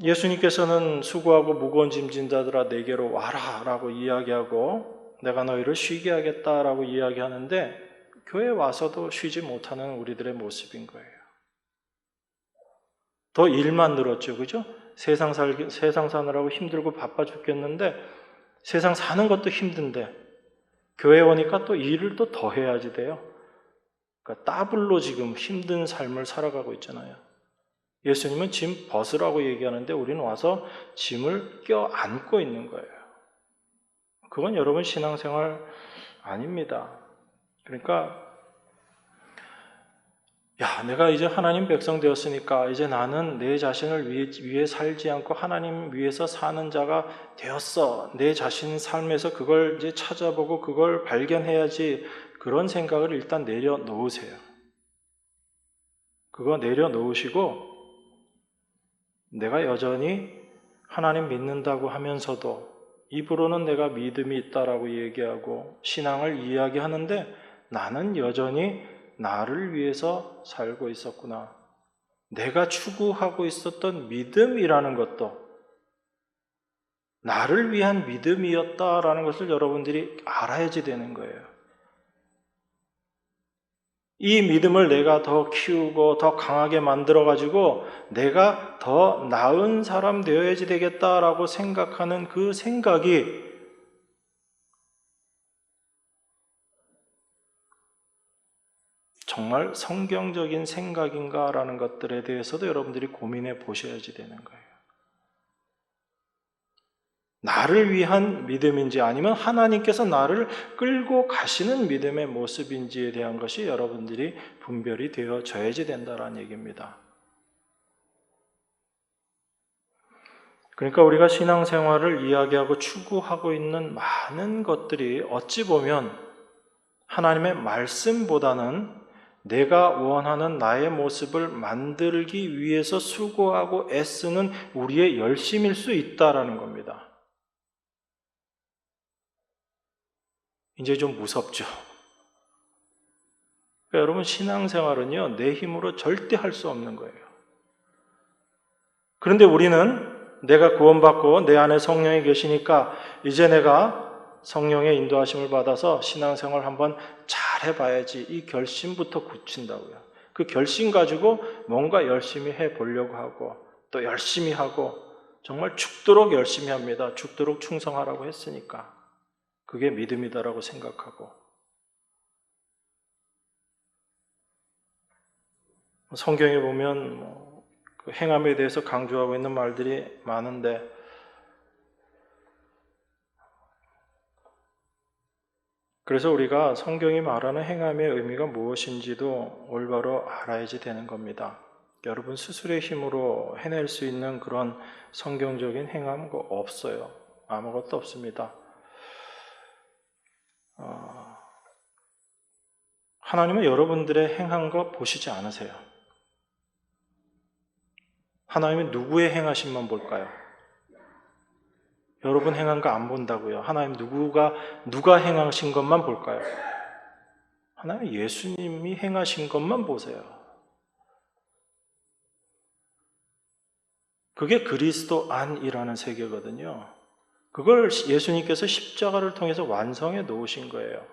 예수님께서는 수고하고 무거운 짐진 자들아 내게로 와라 라고 이야기하고 내가 너희를 쉬게 하겠다라고 이야기하는데 교회에 와서도 쉬지 못하는 우리들의 모습인 거예요. 더 일만 늘었죠, 그죠? 세상 사느라고 힘들고 바빠 죽겠는데 세상 사는 것도 힘든데 교회 오니까 또 일을 또 더 해야지 돼요. 그러니까 더블로 지금 힘든 삶을 살아가고 있잖아요. 예수님은 짐 벗으라고 얘기하는데 우리는 와서 짐을 껴안고 있는 거예요. 그건 여러분 신앙생활 아닙니다. 그러니까 내가 이제 하나님 백성 되었으니까 이제 나는 내 자신을 위해 살지 않고 하나님 위해서 사는 자가 되었어. 내 자신 삶에서 그걸 이제 찾아보고 그걸 발견해야지. 그런 생각을 일단 내려놓으세요. 그거 내려놓으시고 내가 여전히 하나님 믿는다고 하면서도 입으로는 내가 믿음이 있다라고 얘기하고 신앙을 이야기하는데 나는 여전히 나를 위해서 살고 있었구나. 내가 추구하고 있었던 믿음이라는 것도 나를 위한 믿음이었다라는 것을 여러분들이 알아야지 되는 거예요. 이 믿음을 내가 더 키우고 더 강하게 만들어가지고 내가 더 나은 사람 되어야지 되겠다라고 생각하는 그 생각이 정말 성경적인 생각인가라는 것들에 대해서도 여러분들이 고민해 보셔야지 되는 거예요. 나를 위한 믿음인지 아니면 하나님께서 나를 끌고 가시는 믿음의 모습인지에 대한 것이 여러분들이 분별이 되어져야지 된다는 얘기입니다. 그러니까 우리가 신앙생활을 이야기하고 추구하고 있는 많은 것들이 어찌 보면 하나님의 말씀보다는 내가 원하는 나의 모습을 만들기 위해서 수고하고 애쓰는 우리의 열심일 수 있다라는 겁니다. 이제 좀 무섭죠. 그러니까 여러분 신앙생활은요 내 힘으로 절대 할 수 없는 거예요. 그런데 우리는 내가 구원받고 내 안에 성령이 계시니까 이제 내가 성령의 인도하심을 받아서 신앙생활 한번 잘 해봐야지, 이 결심부터 굳힌다고요. 그 결심 가지고 뭔가 열심히 해보려고 하고 또 열심히 하고 정말 죽도록 열심히 합니다. 죽도록 충성하라고 했으니까. 그게 믿음이다라고 생각하고, 성경에 보면 그 행함에 대해서 강조하고 있는 말들이 많은데, 그래서 우리가 성경이 말하는 행함의 의미가 무엇인지도 올바로 알아야지 되는 겁니다. 여러분 스스로의 힘으로 해낼 수 있는 그런 성경적인 행함은 없어요. 아무것도 없습니다. 하나님은 여러분들의 행한 거 보시지 않으세요. 하나님은 누구의 행하심만 볼까요? 여러분 행한 거 안 본다고요. 하나님 누가 행하신 것만 볼까요? 하나님 예수님이 행하신 것만 보세요. 그게 그리스도 안이라는 세계거든요. 그걸 예수님께서 십자가를 통해서 완성해 놓으신 거예요.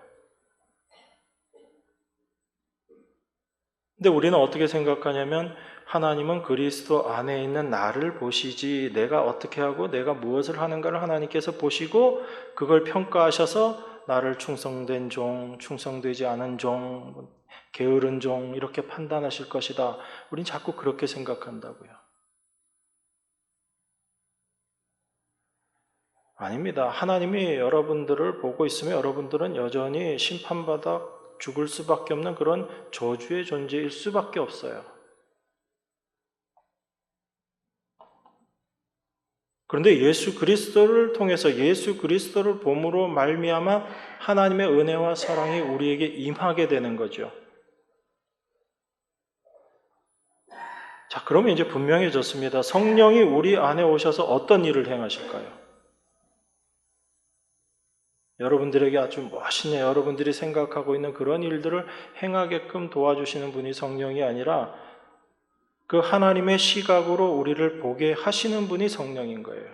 근데 우리는 어떻게 생각하냐면, 하나님은 그리스도 안에 있는 나를 보시지, 내가 어떻게 하고 내가 무엇을 하는가를 하나님께서 보시고 그걸 평가하셔서 나를 충성된 종, 충성되지 않은 종, 게으른 종 이렇게 판단하실 것이다. 우린 자꾸 그렇게 생각한다고요. 아닙니다. 하나님이 여러분들을 보고 있으면 여러분들은 여전히 심판받아 죽을 수밖에 없는 그런 저주의 존재일 수밖에 없어요. 그런데 예수 그리스도를 통해서, 예수 그리스도를 봄으로 말미암아 하나님의 은혜와 사랑이 우리에게 임하게 되는 거죠. 자, 그러면 이제 분명해졌습니다. 성령이 우리 안에 오셔서 어떤 일을 행하실까요? 여러분들에게 아주 멋있네, 여러분들이 생각하고 있는 그런 일들을 행하게끔 도와주시는 분이 성령이 아니라 그 하나님의 시각으로 우리를 보게 하시는 분이 성령인 거예요.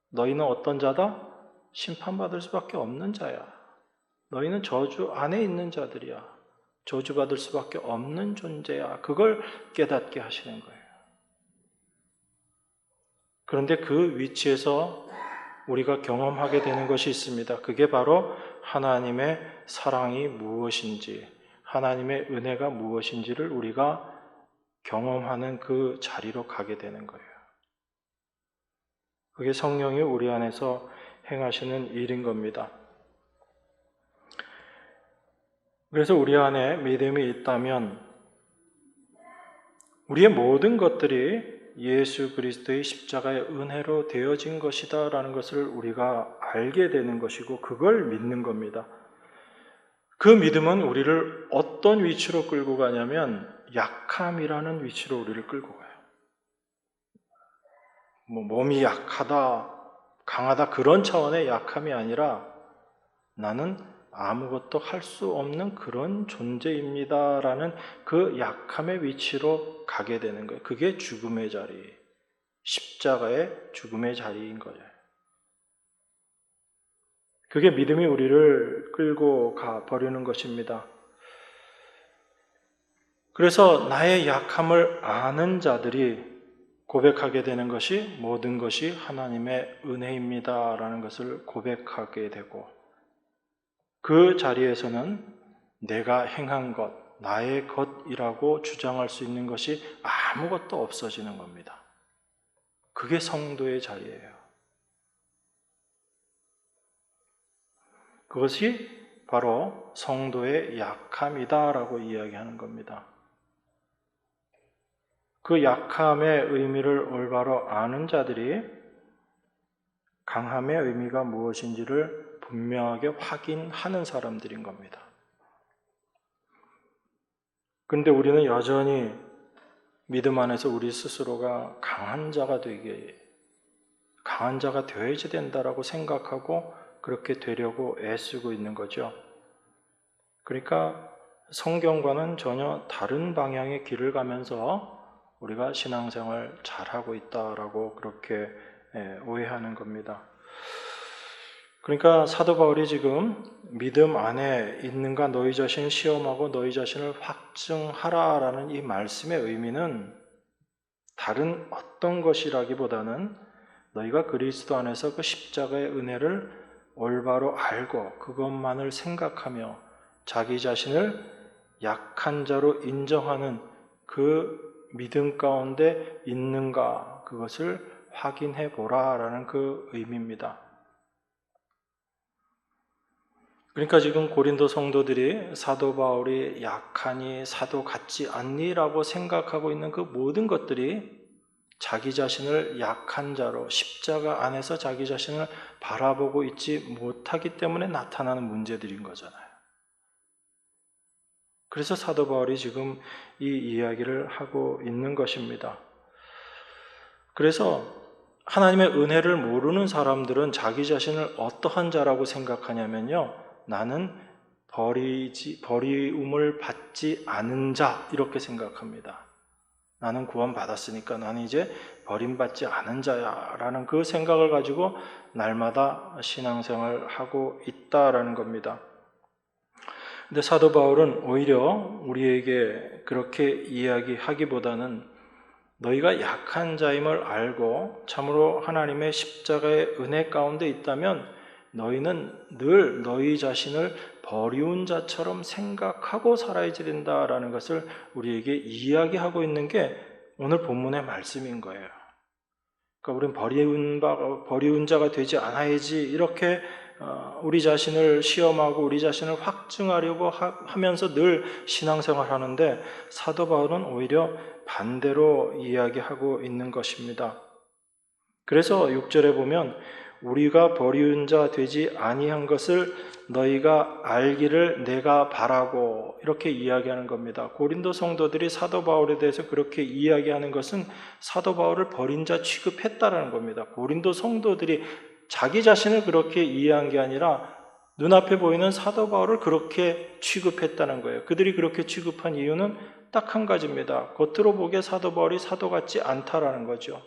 너희는 어떤 자다? 심판받을 수밖에 없는 자야. 너희는 저주 안에 있는 자들이야. 저주받을 수밖에 없는 존재야. 그걸 깨닫게 하시는 거예요. 그런데 그 위치에서 우리가 경험하게 되는 것이 있습니다. 그게 바로 하나님의 사랑이 무엇인지, 하나님의 은혜가 무엇인지를 우리가 경험하는 그 자리로 가게 되는 거예요. 그게 성령이 우리 안에서 행하시는 일인 겁니다. 그래서 우리 안에 믿음이 있다면 우리의 모든 것들이 예수 그리스도의 십자가의 은혜로 되어진 것이다 라는 것을 우리가 알게 되는 것이고, 그걸 믿는 겁니다. 그 믿음은 우리를 어떤 위치로 끌고 가냐면 약함이라는 위치로 우리를 끌고 가요. 몸이 약하다, 강하다 그런 차원의 약함이 아니라 나는 아무것도 할 수 없는 그런 존재입니다라는 그 약함의 위치로 가게 되는 거예요. 그게 죽음의 자리, 십자가의 죽음의 자리인 거예요. 그게 믿음이 우리를 끌고 가 버리는 것입니다. 그래서 나의 약함을 아는 자들이 고백하게 되는 것이 모든 것이 하나님의 은혜입니다라는 것을 고백하게 되고, 그 자리에서는 내가 행한 것, 나의 것이라고 주장할 수 있는 것이 아무것도 없어지는 겁니다. 그게 성도의 자리예요. 그것이 바로 성도의 약함이다라고 이야기하는 겁니다. 그 약함의 의미를 올바로 아는 자들이 강함의 의미가 무엇인지를 분명하게 확인하는 사람들인 겁니다. 그런데 우리는 여전히 믿음 안에서 우리 스스로가 강한 자가 되어야지 된다라고 생각하고 그렇게 되려고 애쓰고 있는 거죠. 그러니까 성경과는 전혀 다른 방향의 길을 가면서 우리가 신앙생활 잘하고 있다라고 그렇게 오해하는 겁니다. 그러니까 사도 바울이 지금 믿음 안에 있는가 너희 자신을 시험하고 너희 자신을 확증하라라는 이 말씀의 의미는 다른 어떤 것이라기보다는 너희가 그리스도 안에서 그 십자가의 은혜를 올바로 알고 그것만을 생각하며 자기 자신을 약한 자로 인정하는 그 믿음 가운데 있는가 그것을 확인해 보라라는 그 의미입니다. 그러니까 지금 고린도 성도들이 사도 바울이 약하니 사도 같지 않니라고 생각하고 있는 그 모든 것들이 자기 자신을 약한 자로 십자가 안에서 자기 자신을 바라보고 있지 못하기 때문에 나타나는 문제들인 거잖아요. 그래서 사도 바울이 지금 이 이야기를 하고 있는 것입니다. 그래서 하나님의 은혜를 모르는 사람들은 자기 자신을 어떠한 자라고 생각하냐면요. 나는 버리움을 받지 않은 자 이렇게 생각합니다. 나는 구원받았으니까 나는 이제 버림받지 않은 자야 라는 그 생각을 가지고 날마다 신앙생활을 하고 있다라는 겁니다. 근데 사도 바울은 오히려 우리에게 그렇게 이야기하기보다는 너희가 약한 자임을 알고 참으로 하나님의 십자가의 은혜 가운데 있다면 너희는 늘 너희 자신을 버리운 자처럼 생각하고 살아야지 된다라는 것을 우리에게 이야기하고 있는 게 오늘 본문의 말씀인 거예요. 그러니까 우리는 버리운 자가 되지 않아야지 이렇게 우리 자신을 시험하고 우리 자신을 확증하려고 하면서 늘 신앙생활 하는데 사도 바울은 오히려 반대로 이야기하고 있는 것입니다. 그래서 6절에 보면 우리가 버리운 자 되지 아니한 것을 너희가 알기를 내가 바라고 이렇게 이야기하는 겁니다. 고린도 성도들이 사도 바울에 대해서 그렇게 이야기하는 것은 사도 바울을 버린 자 취급했다라는 겁니다. 고린도 성도들이 자기 자신을 그렇게 이해한 게 아니라 눈앞에 보이는 사도 바울을 그렇게 취급했다는 거예요. 그들이 그렇게 취급한 이유는 딱 한 가지입니다. 겉으로 보기에 사도 바울이 사도 같지 않다라는 거죠.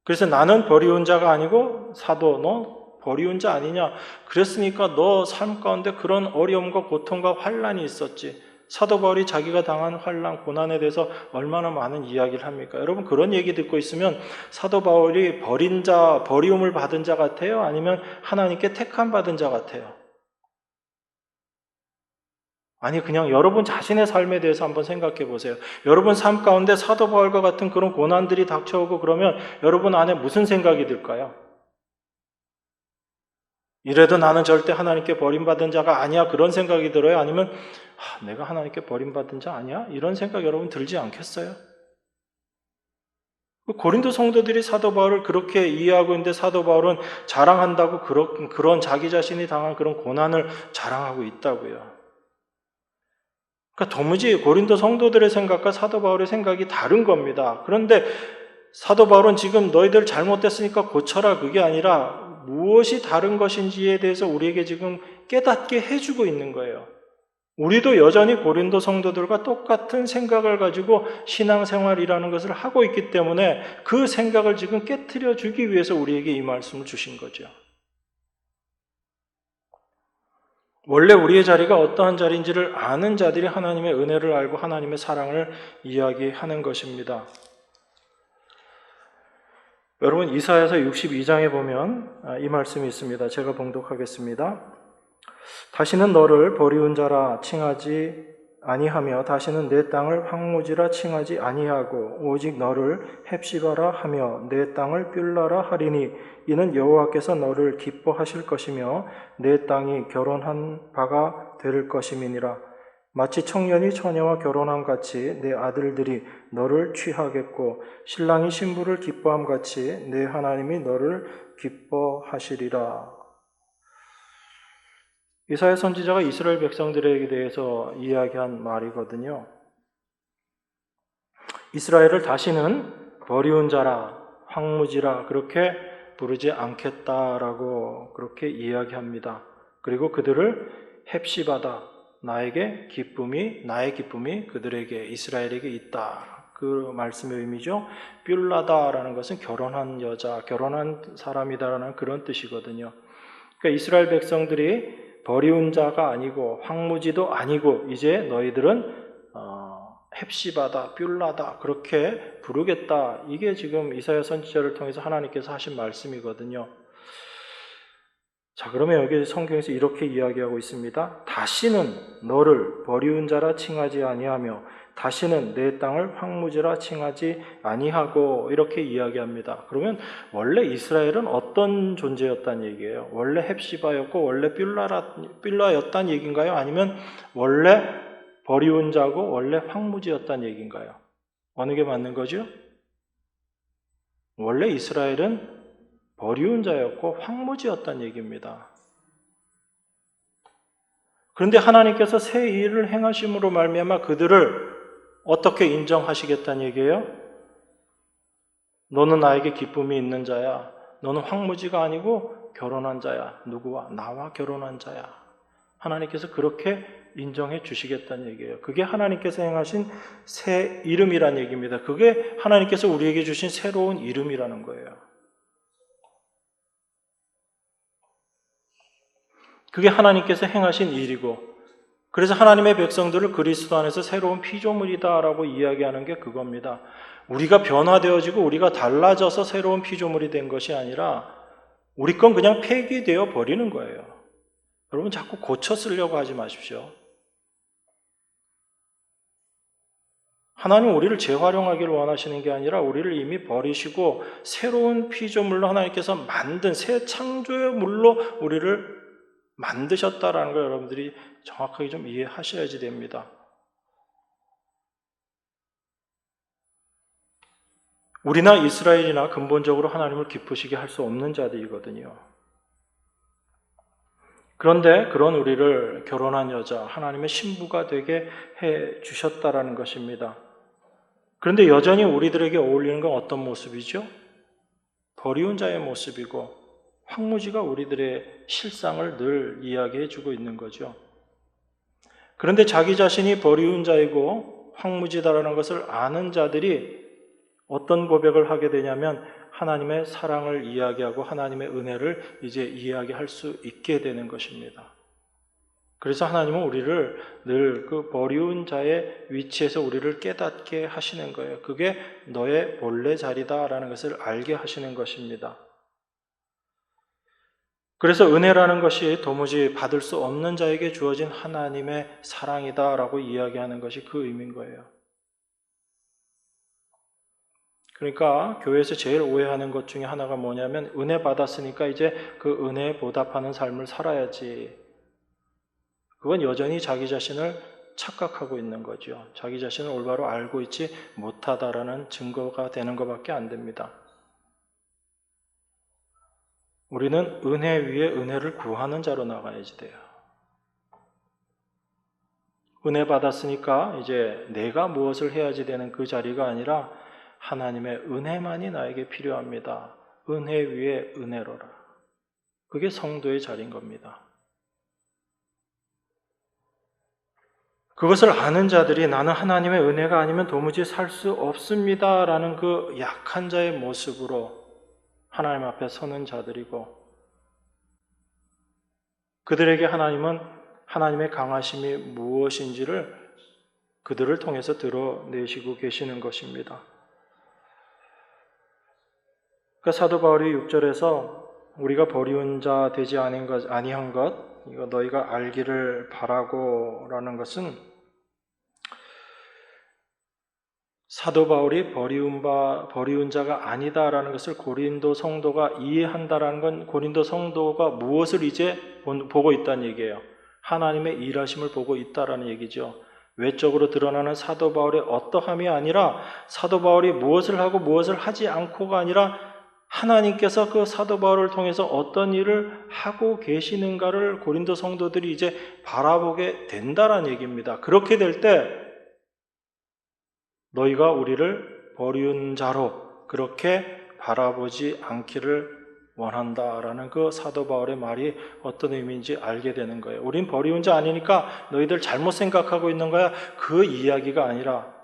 그래서 나는 버리운 자가 아니고 사도 너 버리운 자 아니냐? 그랬으니까 너 삶 가운데 그런 어려움과 고통과 환난이 있었지. 사도 바울이 자기가 당한 환난, 고난에 대해서 얼마나 많은 이야기를 합니까? 여러분 그런 얘기 듣고 있으면 사도 바울이 버린 자, 버리움을 받은 자 같아요? 아니면 하나님께 택함 받은 자 같아요? 아니 그냥 여러분 자신의 삶에 대해서 한번 생각해 보세요. 여러분 삶 가운데 사도 바울과 같은 그런 고난들이 닥쳐오고 그러면 여러분 안에 무슨 생각이 들까요? 이래도 나는 절대 하나님께 버림받은 자가 아니야 그런 생각이 들어요? 아니면 내가 하나님께 버림받은 자 아니야? 이런 생각 여러분 들지 않겠어요? 고린도 성도들이 사도 바울을 그렇게 이해하고 있는데 사도 바울은 자랑한다고 그런 자기 자신이 당한 그런 고난을 자랑하고 있다고요. 그러니까 도무지 고린도 성도들의 생각과 사도 바울의 생각이 다른 겁니다. 그런데 사도 바울은 지금 너희들 잘못됐으니까 고쳐라 그게 아니라 무엇이 다른 것인지에 대해서 우리에게 지금 깨닫게 해주고 있는 거예요. 우리도 여전히 고린도 성도들과 똑같은 생각을 가지고 신앙생활이라는 것을 하고 있기 때문에 그 생각을 지금 깨트려 주기 위해서 우리에게 이 말씀을 주신 거죠. 원래 우리의 자리가 어떠한 자리인지를 아는 자들이 하나님의 은혜를 알고 하나님의 사랑을 이야기하는 것입니다. 여러분 이사야서 62장에 보면 이 말씀이 있습니다. 제가 봉독하겠습니다. 다시는 너를 버리운 자라 칭하지 아니하며 다시는 내 땅을 황무지라 칭하지 아니하고 오직 너를 헵시바라 하며 내 땅을 뷸라라 하리니 이는 여호와께서 너를 기뻐하실 것이며 내 땅이 결혼한 바가 될 것임이니라. 마치 청년이 처녀와 결혼함 같이 내 아들들이 너를 취하겠고 신랑이 신부를 기뻐함 같이 내 하나님이 너를 기뻐하시리라. 이사야 선지자가 이스라엘 백성들에게 대해서 이야기한 말이거든요. 이스라엘을 다시는 버리운 자라, 황무지라 그렇게 부르지 않겠다라고 그렇게 이야기합니다. 그리고 그들을 헵시바다, 나의 기쁨이 그들에게 이스라엘에게 있다. 그 말씀의 의미죠. 뷸라다라는 것은 결혼한 여자, 결혼한 사람이다라는 그런 뜻이거든요. 그러니까 이스라엘 백성들이 버리운 자가 아니고 황무지도 아니고 이제 너희들은 헵시바다, 뷸라다 그렇게 부르겠다. 이게 지금 이사야 선지자를 통해서 하나님께서 하신 말씀이거든요. 자, 그러면 여기 성경에서 이렇게 이야기하고 있습니다. 다시는 너를 버리운 자라 칭하지 아니하며 다시는 내 땅을 황무지라 칭하지 아니하고 이렇게 이야기합니다. 그러면 원래 이스라엘은 어떤 존재였단 얘기예요? 원래 헵시바였고 원래 뷸라였단 얘기인가요? 아니면 원래 버리운 자고 원래 황무지였단 얘기인가요? 어느 게 맞는 거죠? 원래 이스라엘은 버리운 자였고 황무지였단 얘기입니다. 그런데 하나님께서 새 일을 행하심으로 말미암아 그들을 어떻게 인정하시겠다는 얘기예요? 너는 나에게 기쁨이 있는 자야. 너는 황무지가 아니고 결혼한 자야. 누구와? 나와 결혼한 자야. 하나님께서 그렇게 인정해 주시겠다는 얘기예요. 그게 하나님께서 행하신 새 이름이란 얘기입니다. 그게 하나님께서 우리에게 주신 새로운 이름이라는 거예요. 그게 하나님께서 행하신 일이고, 그래서 하나님의 백성들을 그리스도 안에서 새로운 피조물이다라고 이야기하는 게 그겁니다. 우리가 변화되어지고 우리가 달라져서 새로운 피조물이 된 것이 아니라 우리 건 그냥 폐기되어 버리는 거예요. 여러분 자꾸 고쳐 쓰려고 하지 마십시오. 하나님 우리를 재활용하기를 원하시는 게 아니라 우리를 이미 버리시고 새로운 피조물로 하나님께서 만든 새 창조의 물로 우리를 만드셨다라는 걸 여러분들이 정확하게 좀 이해하셔야지 됩니다. 우리나 이스라엘이나 근본적으로 하나님을 기쁘시게 할 수 없는 자들이거든요. 그런데 그런 우리를 결혼한 여자, 하나님의 신부가 되게 해 주셨다라는 것입니다. 그런데 여전히 우리들에게 어울리는 건 어떤 모습이죠? 버리운 자의 모습이고 황무지가 우리들의 실상을 늘 이야기해 주고 있는 거죠. 그런데 자기 자신이 버리운 자이고 황무지다라는 것을 아는 자들이 어떤 고백을 하게 되냐면 하나님의 사랑을 이야기하고 하나님의 은혜를 이제 이야기할 수 있게 되는 것입니다. 그래서 하나님은 우리를 늘 그 버리운 자의 위치에서 우리를 깨닫게 하시는 거예요. 그게 너의 본래 자리다라는 것을 알게 하시는 것입니다. 그래서 은혜라는 것이 도무지 받을 수 없는 자에게 주어진 하나님의 사랑이다라고 이야기하는 것이 그 의미인 거예요. 그러니까 교회에서 제일 오해하는 것 중에 하나가 뭐냐면 은혜 받았으니까 이제 그 은혜에 보답하는 삶을 살아야지. 그건 여전히 자기 자신을 착각하고 있는 거죠. 자기 자신을 올바로 알고 있지 못하다라는 증거가 되는 것밖에 안 됩니다. 우리는 은혜 위에 은혜를 구하는 자로 나가야지 돼요. 은혜 받았으니까 이제 내가 무엇을 해야지 되는 그 자리가 아니라 하나님의 은혜만이 나에게 필요합니다. 은혜 위에 은혜로라. 그게 성도의 자리인 겁니다. 그것을 아는 자들이 나는 하나님의 은혜가 아니면 도무지 살 수 없습니다라는 그 약한 자의 모습으로 하나님 앞에 서는 자들이고 그들에게 하나님은 하나님의 강하심이 무엇인지를 그들을 통해서 드러내시고 계시는 것입니다. 그러니까 사도 바울이 6절에서 우리가 버리운 자 되지 아니한 것 이거 너희가 알기를 바라고 라는 것은 사도 바울이 버리운 자가 아니다라는 것을 고린도 성도가 이해한다라는 건 고린도 성도가 무엇을 이제 보고 있다는 얘기예요. 하나님의 일하심을 보고 있다라는 얘기죠. 외적으로 드러나는 사도 바울의 어떠함이 아니라 사도 바울이 무엇을 하고 무엇을 하지 않고가 아니라 하나님께서 그 사도 바울을 통해서 어떤 일을 하고 계시는가를 고린도 성도들이 이제 바라보게 된다라는 얘기입니다. 그렇게 될 때 너희가 우리를 버리운 자로 그렇게 바라보지 않기를 원한다라는 그 사도 바울의 말이 어떤 의미인지 알게 되는 거예요. 우린 버리운 자 아니니까 너희들 잘못 생각하고 있는 거야. 그 이야기가 아니라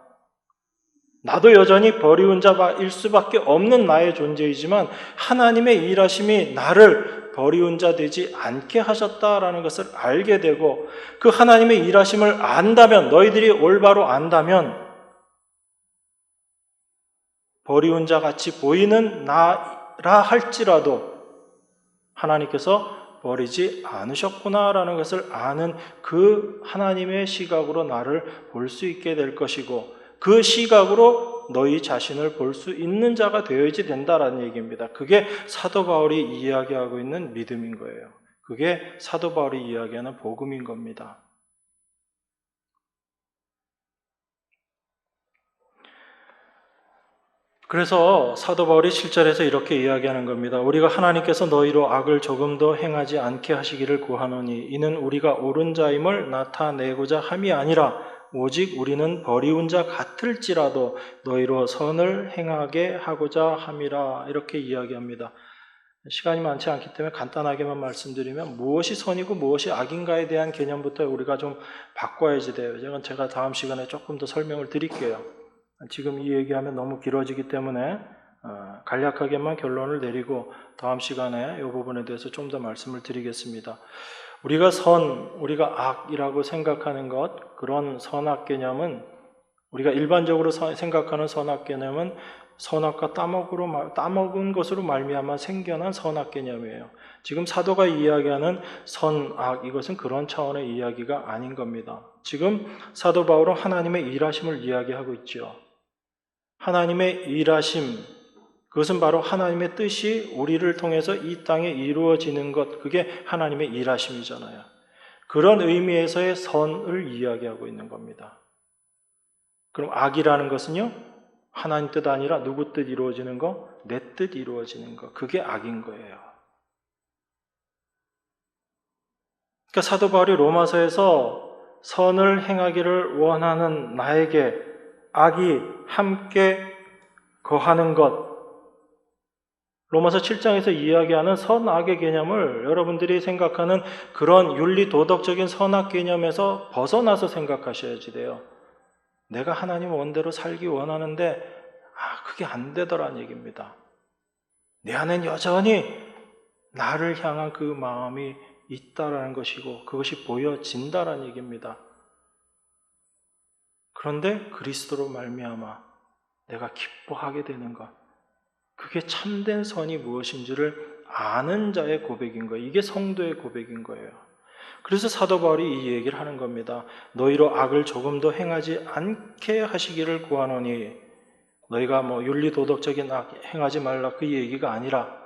나도 여전히 버리운 자일 수밖에 없는 나의 존재이지만 하나님의 일하심이 나를 버리운 자 되지 않게 하셨다라는 것을 알게 되고, 그 하나님의 일하심을 안다면, 너희들이 올바로 안다면 버리운 자 같이 보이는 나라 할지라도 하나님께서 버리지 않으셨구나라는 것을 아는 그 하나님의 시각으로 나를 볼 수 있게 될 것이고, 그 시각으로 너희 자신을 볼 수 있는 자가 되어야지 된다라는 얘기입니다. 그게 사도 바울이 이야기하고 있는 믿음인 거예요. 그게 사도 바울이 이야기하는 복음인 겁니다. 그래서 사도 바울이 7절에서 이렇게 이야기하는 겁니다. 우리가 하나님께서 너희로 악을 조금도 행하지 않게 하시기를 구하노니 이는 우리가 옳은 자임을 나타내고자 함이 아니라 오직 우리는 버리운 자 같을지라도 너희로 선을 행하게 하고자 함이라, 이렇게 이야기합니다. 시간이 많지 않기 때문에 간단하게만 말씀드리면, 무엇이 선이고 무엇이 악인가에 대한 개념부터 우리가 좀 바꿔야지 돼요. 제가 다음 시간에 조금 더 설명을 드릴게요. 지금 이 얘기하면 너무 길어지기 때문에 간략하게만 결론을 내리고 다음 시간에 이 부분에 대해서 좀 더 말씀을 드리겠습니다. 우리가 우리가 악이라고 생각하는 것, 그런 선악 개념은, 우리가 일반적으로 생각하는 선악 개념은 선악과 따먹은 것으로 말미암아 생겨난 선악 개념이에요. 지금 사도가 이야기하는 선악, 이것은 그런 차원의 이야기가 아닌 겁니다. 지금 사도 바울은 하나님의 일하심을 이야기하고 있죠. 하나님의 일하심, 그것은 바로 하나님의 뜻이 우리를 통해서 이 땅에 이루어지는 것, 그게 하나님의 일하심이잖아요. 그런 의미에서의 선을 이야기하고 있는 겁니다. 그럼 악이라는 것은요, 하나님 뜻 아니라 누구 뜻 이루어지는 거? 내 뜻 이루어지는 거, 그게 악인 거예요. 그러니까 사도 바울이 로마서에서 선을 행하기를 원하는 나에게 악이 함께 거하는 것, 로마서 7장에서 이야기하는 선악의 개념을 여러분들이 생각하는 그런 윤리 도덕적인 선악 개념에서 벗어나서 생각하셔야지 돼요. 내가 하나님 원대로 살기 원하는데 그게 안 되더라는 얘기입니다. 내 안엔 여전히 나를 향한 그 마음이 있다라는 것이고 그것이 보여진다라는 얘기입니다. 그런데 그리스도로 말미암아 내가 기뻐하게 되는 것, 그게 참된 선이 무엇인지를 아는 자의 고백인 거예요. 이게 성도의 고백인 거예요. 그래서 사도 바울이 이 얘기를 하는 겁니다. 너희로 악을 조금도 행하지 않게 하시기를 구하노니, 너희가 윤리도덕적인 악 행하지 말라, 그 얘기가 아니라,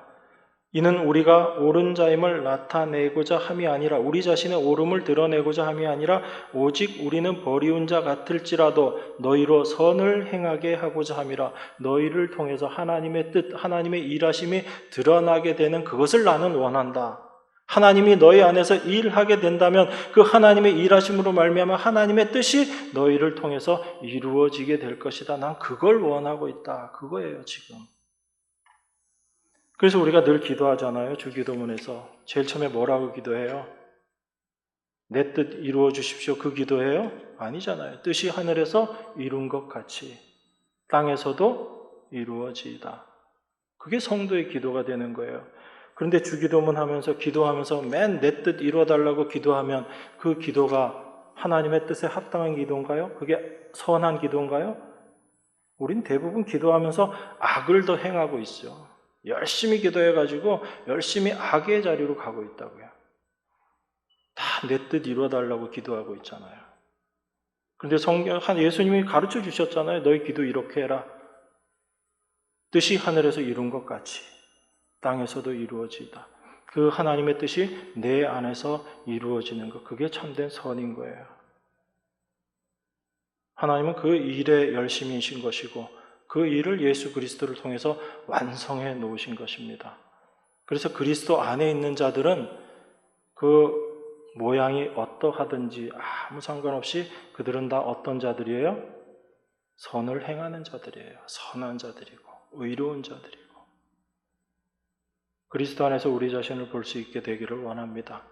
이는 우리가 옳은 자임을 나타내고자 함이 아니라, 우리 자신의 옳음을 드러내고자 함이 아니라 오직 우리는 버리운 자 같을지라도 너희로 선을 행하게 하고자 함이라. 너희를 통해서 하나님의 뜻, 하나님의 일하심이 드러나게 되는 그것을 나는 원한다. 하나님이 너희 안에서 일하게 된다면 그 하나님의 일하심으로 말미암아 하나님의 뜻이 너희를 통해서 이루어지게 될 것이다. 난 그걸 원하고 있다. 그거예요, 지금. 그래서 우리가 늘 기도하잖아요. 주기도문에서. 제일 처음에 뭐라고 기도해요? 내 뜻 이루어 주십시오. 그 기도해요? 아니잖아요. 뜻이 하늘에서 이룬 것 같이 땅에서도 이루어지이다. 그게 성도의 기도가 되는 거예요. 그런데 주기도문 하면서 기도하면서 맨 내 뜻 이루어달라고 기도하면 그 기도가 하나님의 뜻에 합당한 기도인가요? 그게 선한 기도인가요? 우린 대부분 기도하면서 악을 더 행하고 있어요. 열심히 기도해가지고 열심히 악의 자리로 가고 있다고요. 다 내 뜻 이루어달라고 기도하고 있잖아요. 그런데 예수님이 가르쳐 주셨잖아요. 너희 기도 이렇게 해라. 뜻이 하늘에서 이룬 것 같이 땅에서도 이루어지다. 그 하나님의 뜻이 내 안에서 이루어지는 것, 그게 참된 선인 거예요. 하나님은 그 일에 열심이신 것이고 그 일을 예수 그리스도를 통해서 완성해 놓으신 것입니다. 그래서 그리스도 안에 있는 자들은 그 모양이 어떠하든지 아무 상관없이 그들은 다 어떤 자들이에요? 선을 행하는 자들이에요. 선한 자들이고 의로운 자들이고. 그리스도 안에서 우리 자신을 볼 수 있게 되기를 원합니다.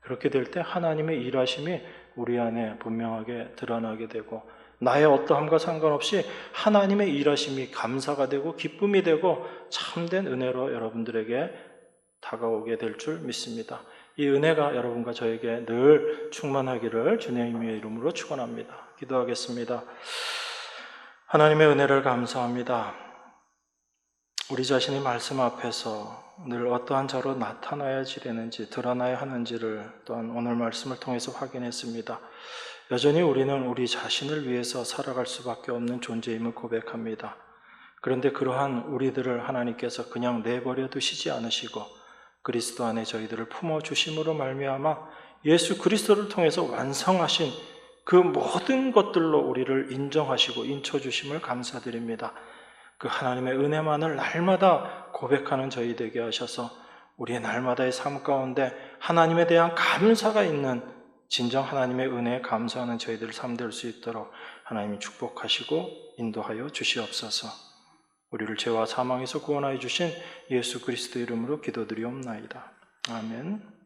그렇게 될 때 하나님의 일하심이 우리 안에 분명하게 드러나게 되고 나의 어떠함과 상관없이 하나님의 일하심이 감사가 되고 기쁨이 되고 참된 은혜로 여러분들에게 다가오게 될 줄 믿습니다. 이 은혜가 여러분과 저에게 늘 충만하기를 주님의 이름으로 축원합니다. 기도하겠습니다. 하나님의 은혜를 감사합니다. 우리 자신이 말씀 앞에서 늘 어떠한 자로 나타나야지 되는지, 드러나야 하는지를 또한 오늘 말씀을 통해서 확인했습니다. 여전히 우리는 우리 자신을 위해서 살아갈 수밖에 없는 존재임을 고백합니다. 그런데 그러한 우리들을 하나님께서 그냥 내버려 두시지 않으시고 그리스도 안에 저희들을 품어주심으로 말미암아 예수 그리스도를 통해서 완성하신 그 모든 것들로 우리를 인정하시고 인쳐주심을 감사드립니다. 그 하나님의 은혜만을 날마다 고백하는 저희 되게 하셔서 우리의 날마다의 삶 가운데 하나님에 대한 감사가 있는 진정 하나님의 은혜에 감사하는 저희들 삶 될 수 있도록 하나님이 축복하시고 인도하여 주시옵소서. 우리를 죄와 사망에서 구원하여 주신 예수 그리스도 이름으로 기도드리옵나이다. 아멘.